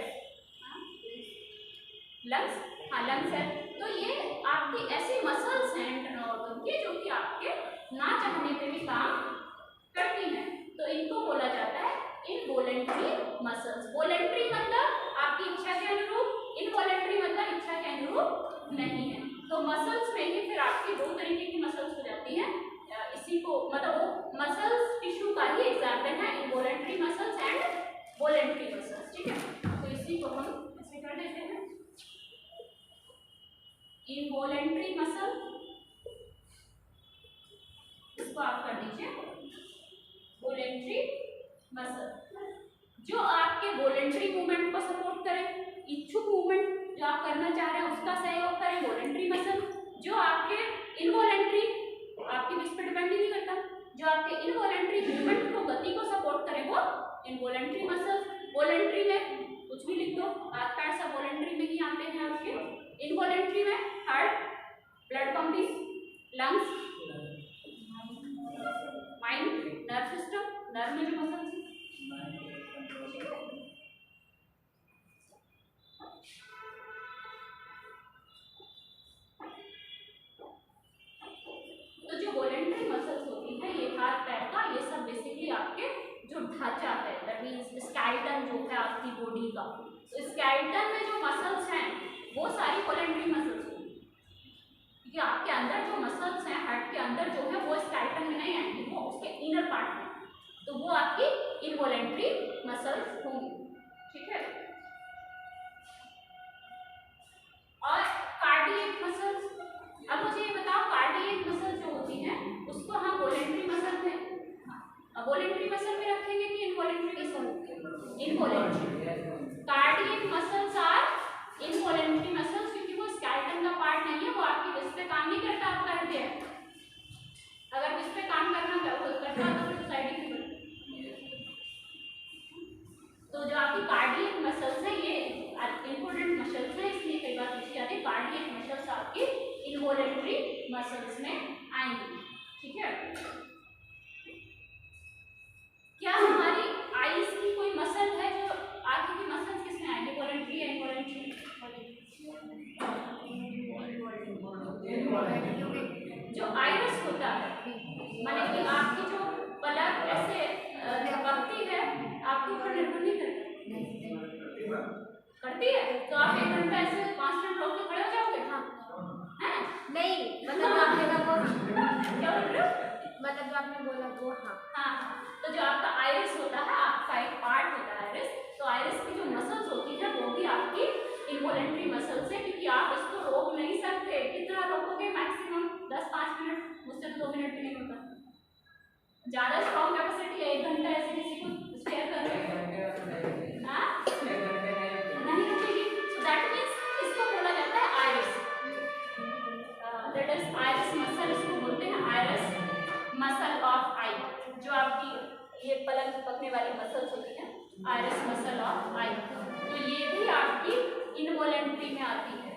लंग्स, हाँ लंग्स है, तो ये आपकी ऐसी मसल्स हैं इंटरनल ऑर्गन की जो कि आपके ना चाहने पे भी काम करती हैं, तो इनको बोला जाता है इनवॉलेंट्री मसल्स। वॉलेंट्री मतलब आपकी इच्छा के अनुरूप, इनवॉलेंट्री मतलब इच्छा के अनुरूप नहीं है। तो मसल्स में ही फिर आपकी दो तरीके की मसल्स हो जाती हैं, इसी को मतलब वो मसल्स टिश्यू का ही एग्जाम्पल है, involuntary muscles and voluntary muscles, ठीक है। तो इसी को हम ऐसे कर देते हैं, इनवॉलेंट्री मसल, इसको आप कर दीजिए वॉलेंट्री मसल, जो आपके वॉलेंट्री मूवमेंट को सपोर्ट करे, इच्छुक मूवमेंट जो आप करना चाह रहे हैं उसका सहयोग करें, वॉलेंट्री मसल। जो आपके इनवॉलेंट्री, आपकी इस पर डिपेंड नहीं करता, जो आपके इनवॉलेंट्री मूवमेंट को, गति को सपोर्ट करे वो इनवॉलेंट्री मसल। वॉलेंट्री में कुछ भी लिख दो, हाथ पैर सब वॉलेंट्री में ही आते हैं आपके। इनवॉलेंट्री में heart, blood pumping, lungs, mind, nerve system, nerve में जो मसल्स हैं। तो जो वॉलेंट्री मसल्स होती हैं, ये हाथ पैर का, ये सब बेसिकली आपके जो ढांचा है, दैट मींस स्केलेटन जो है आपकी बॉडी का, तो स्केलेटन में जो मसल्स हैं वो सारी वॉलेंट्री मसल्स होंगी, क्योंकि आपके अंदर जो मसल्स हैं हार्ट के अंदर जो है वो स्केलेटन में नहीं आएंगी, वो उसके इनर पार्ट में, तो वो आपकी इनवॉलेंट्री मसल्स होंगी, ठीक है। और कार्डियक मसल्स, अब मुझे ये बताओ कार्डियक मसल जो होती हैं उसको हम वॉलेंट्री मसल में, वॉलेंट्री मसल में रखेंगे कि involuntary muscle? Involuntary. Cardiac muscles are involuntary muscles, क्योंकि वो स्केलेटन का पार्ट नहीं है, वो आपकी विश पे काम नहीं करता, आपका हृदय। अगर विश पे काम करना करता तो फिर सोसाइटी की बनती। तो जो आपकी कार्डियक मसल्स है ये इंपॉर्टेंट मसल्स है, इसलिए कई बार पूछी जाती है कार्डियक मसल्स आपकी इनवॉलेंट्री मसल्स में आएंगी, ठीक है। क्या हमारी आईज की कोई मसल है जो, आंखों की मसल्स किसमें आएंगी, वॉलेंट्री या इनवॉलेंट्री? जो आइरिस होता है, माने कि आपकी जो पलक ऐसे झपकती है, आपके ऊपर निर्भर नहीं करती है, तो आप 1 घंटा ऐसे 5 मिनट रोक के खड़े हो जाओगे? हाँ हैं? नहीं, मतलब आपने कहा वो क्या बोल रहे हो, मतलब जो आपने बोला वो, हाँ। तो जो आपका आइरिस होता है, आपका एक पार्ट होता है आइरिस, तो आइरिस की जो मसल्स होती है वो भी आपकी इनवॉलेंट्री मसल्स है, क्योंकि आप इसको रोक नहीं सकते। कितना रोकोगे? मैक्सिमम 10-5 मिनट, मुझसे तो 2 मिनट भी नहीं होता। ज्यादा स्ट्रॉन्ग कैपेसिटी है, 1 घंटा ऐसे किसी को स्टेयर कर रहे हो नहीं रुकेगी, सो दैट मीन्स इसको बोला जाता है iris, that is iris muscle, इसको बोलते हैं आइरिस मसल ऑफ आई, जो आपकी आइरिस मसल ऑफ आई। तो ये भी आपकी इनवॉलेंट्री में आती है,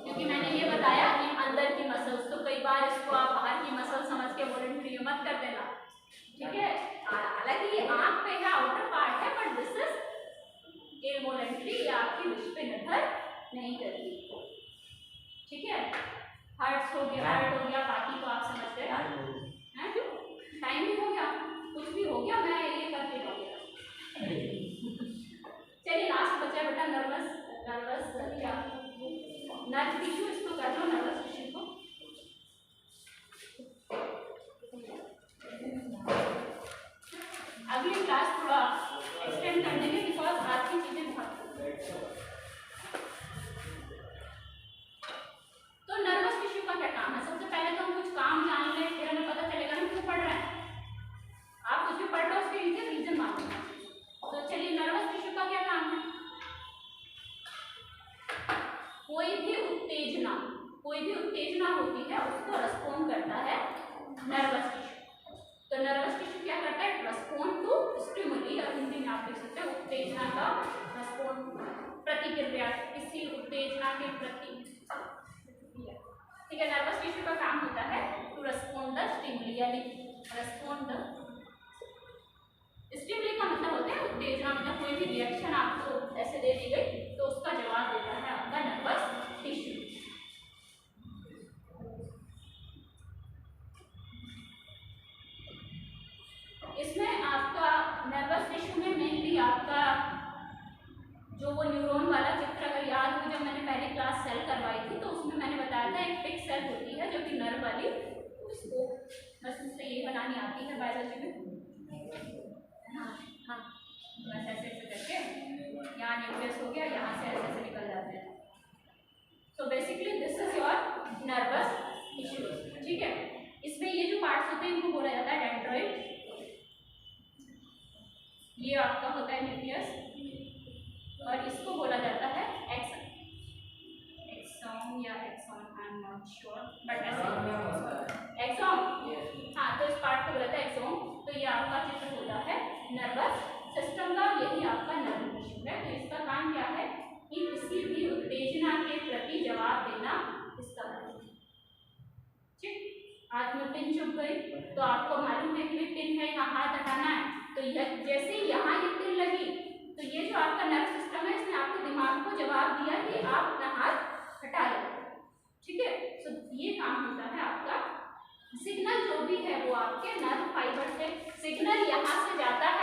क्योंकि मैंने ये बताया कि अंदर की मसल्स, तो कई बार इसको आप बाहर की मसल समझ के वॉलेंट्री मत कर देना, ठीक है। हालांकि ये आंख पे है, आउटर पार्ट है, बट दिस इज इनवॉलेंट्री, आपकी विश पे निर्भर नहीं करती, ठीक है। हार्ट हो गया, बाकी तो आप समझते हैं। टाइम भी हो गया, कुछ भी हो गया, मैं ये करके हो गया। चलिए लास्ट बचा बेटा नर्वस क्या नर्व टिश्यू, इसको कर लो नर्वस टिश्यू को। अगली क्लास थोड़ा एक्सटेंड कर देंगे, बिकॉज आज की चीजें बहुत। तो नर्वस टिश्यू का क्या काम है? सबसे पहले तो हम कुछ काम जान लें, फिर हमें पता चलेगा हम क्यों पढ़ रहे हैं। आप कुछ भी पढ़ लो, उसके नीचे रीजन मालूम है। तो चलिए नर्वस टिश्यू का क्या काम है? कोई भी उत्तेजना होती है उसको रेस्पॉन्ड करता है नर्वस टिश्यू। तो नर्वस टिश्यू क्या करता है? रेस्पॉन्ड टू स्टिमुली, और हिंदी में आप देख सकते हैं उत्तेजना का रेस्पॉन्ड, प्रतिक्रिया, किसी उत्तेजना के प्रति, ठीक है। नर्वस टिश्यू का काम होता है टू रेस्पॉन्ड द स्टिमुली, यानी रेस्पॉन्ड द स्टिमुली का मतलब होता है उत्तेजना, मतलब कोई भी रिएक्शन आपको ऐसे दे दी गई तो उसका जवाब देता है आपका नर्वस टिश्यू। इसमें आपका नर्वस टिश्यू में मेनली आपका जो वो न्यूरॉन वाला चित्र अगर याद हो, जब मैंने पहली क्लास सेल करवाई थी तो उसमें मैंने बताया था एक फिक्स सेल होती है जो कि नर्व वाली, उसको बस उससे ये बनानी आती है बायोलॉजी में। हाँ बस ऐसे ऐसे करके यहाँ न्यूक्लियस हो गया, यहाँ से ऐसे ऐसे निकल जाते हैं। So basically this is your nervous tissue, ठीक है। इसमें ये जो पार्ट्स होते हैं इनको बोला जाता है डेंड्रॉइड। ये आपका होता है न्यूक्लियस, और इसको बोला जाता है एक्सन, एक्सॉन या axon, I am not sure, but ऐसे एक्सॉन, हाँ। तो इस पार्ट को बोला जाता है एक्सॉन। तो ये आपका चित्र होता है नर्वस सिस्टम का, यही आपका नर्व टिश्यू है। तो इसका काम क्या है कि किसी भी उत्तेजना के प्रति जवाब देना इसका काम है, ठीक। हाथ में पिन चुभ गई तो आपको मालूम है कि पिन है, यहाँ हाथ हटाना है, तो यह जैसे यहाँ ये पिन लगी तो ये जो आपका नर्व सिस्टम है इसने आपके दिमाग को जवाब दिया कि आप अपना हाथ हटा लो, ठीक है। तो ये काम होता है आपका। सिग्नल जो भी है वो आपके नर्व फाइबर से, सिग्नल यहाँ से जाता है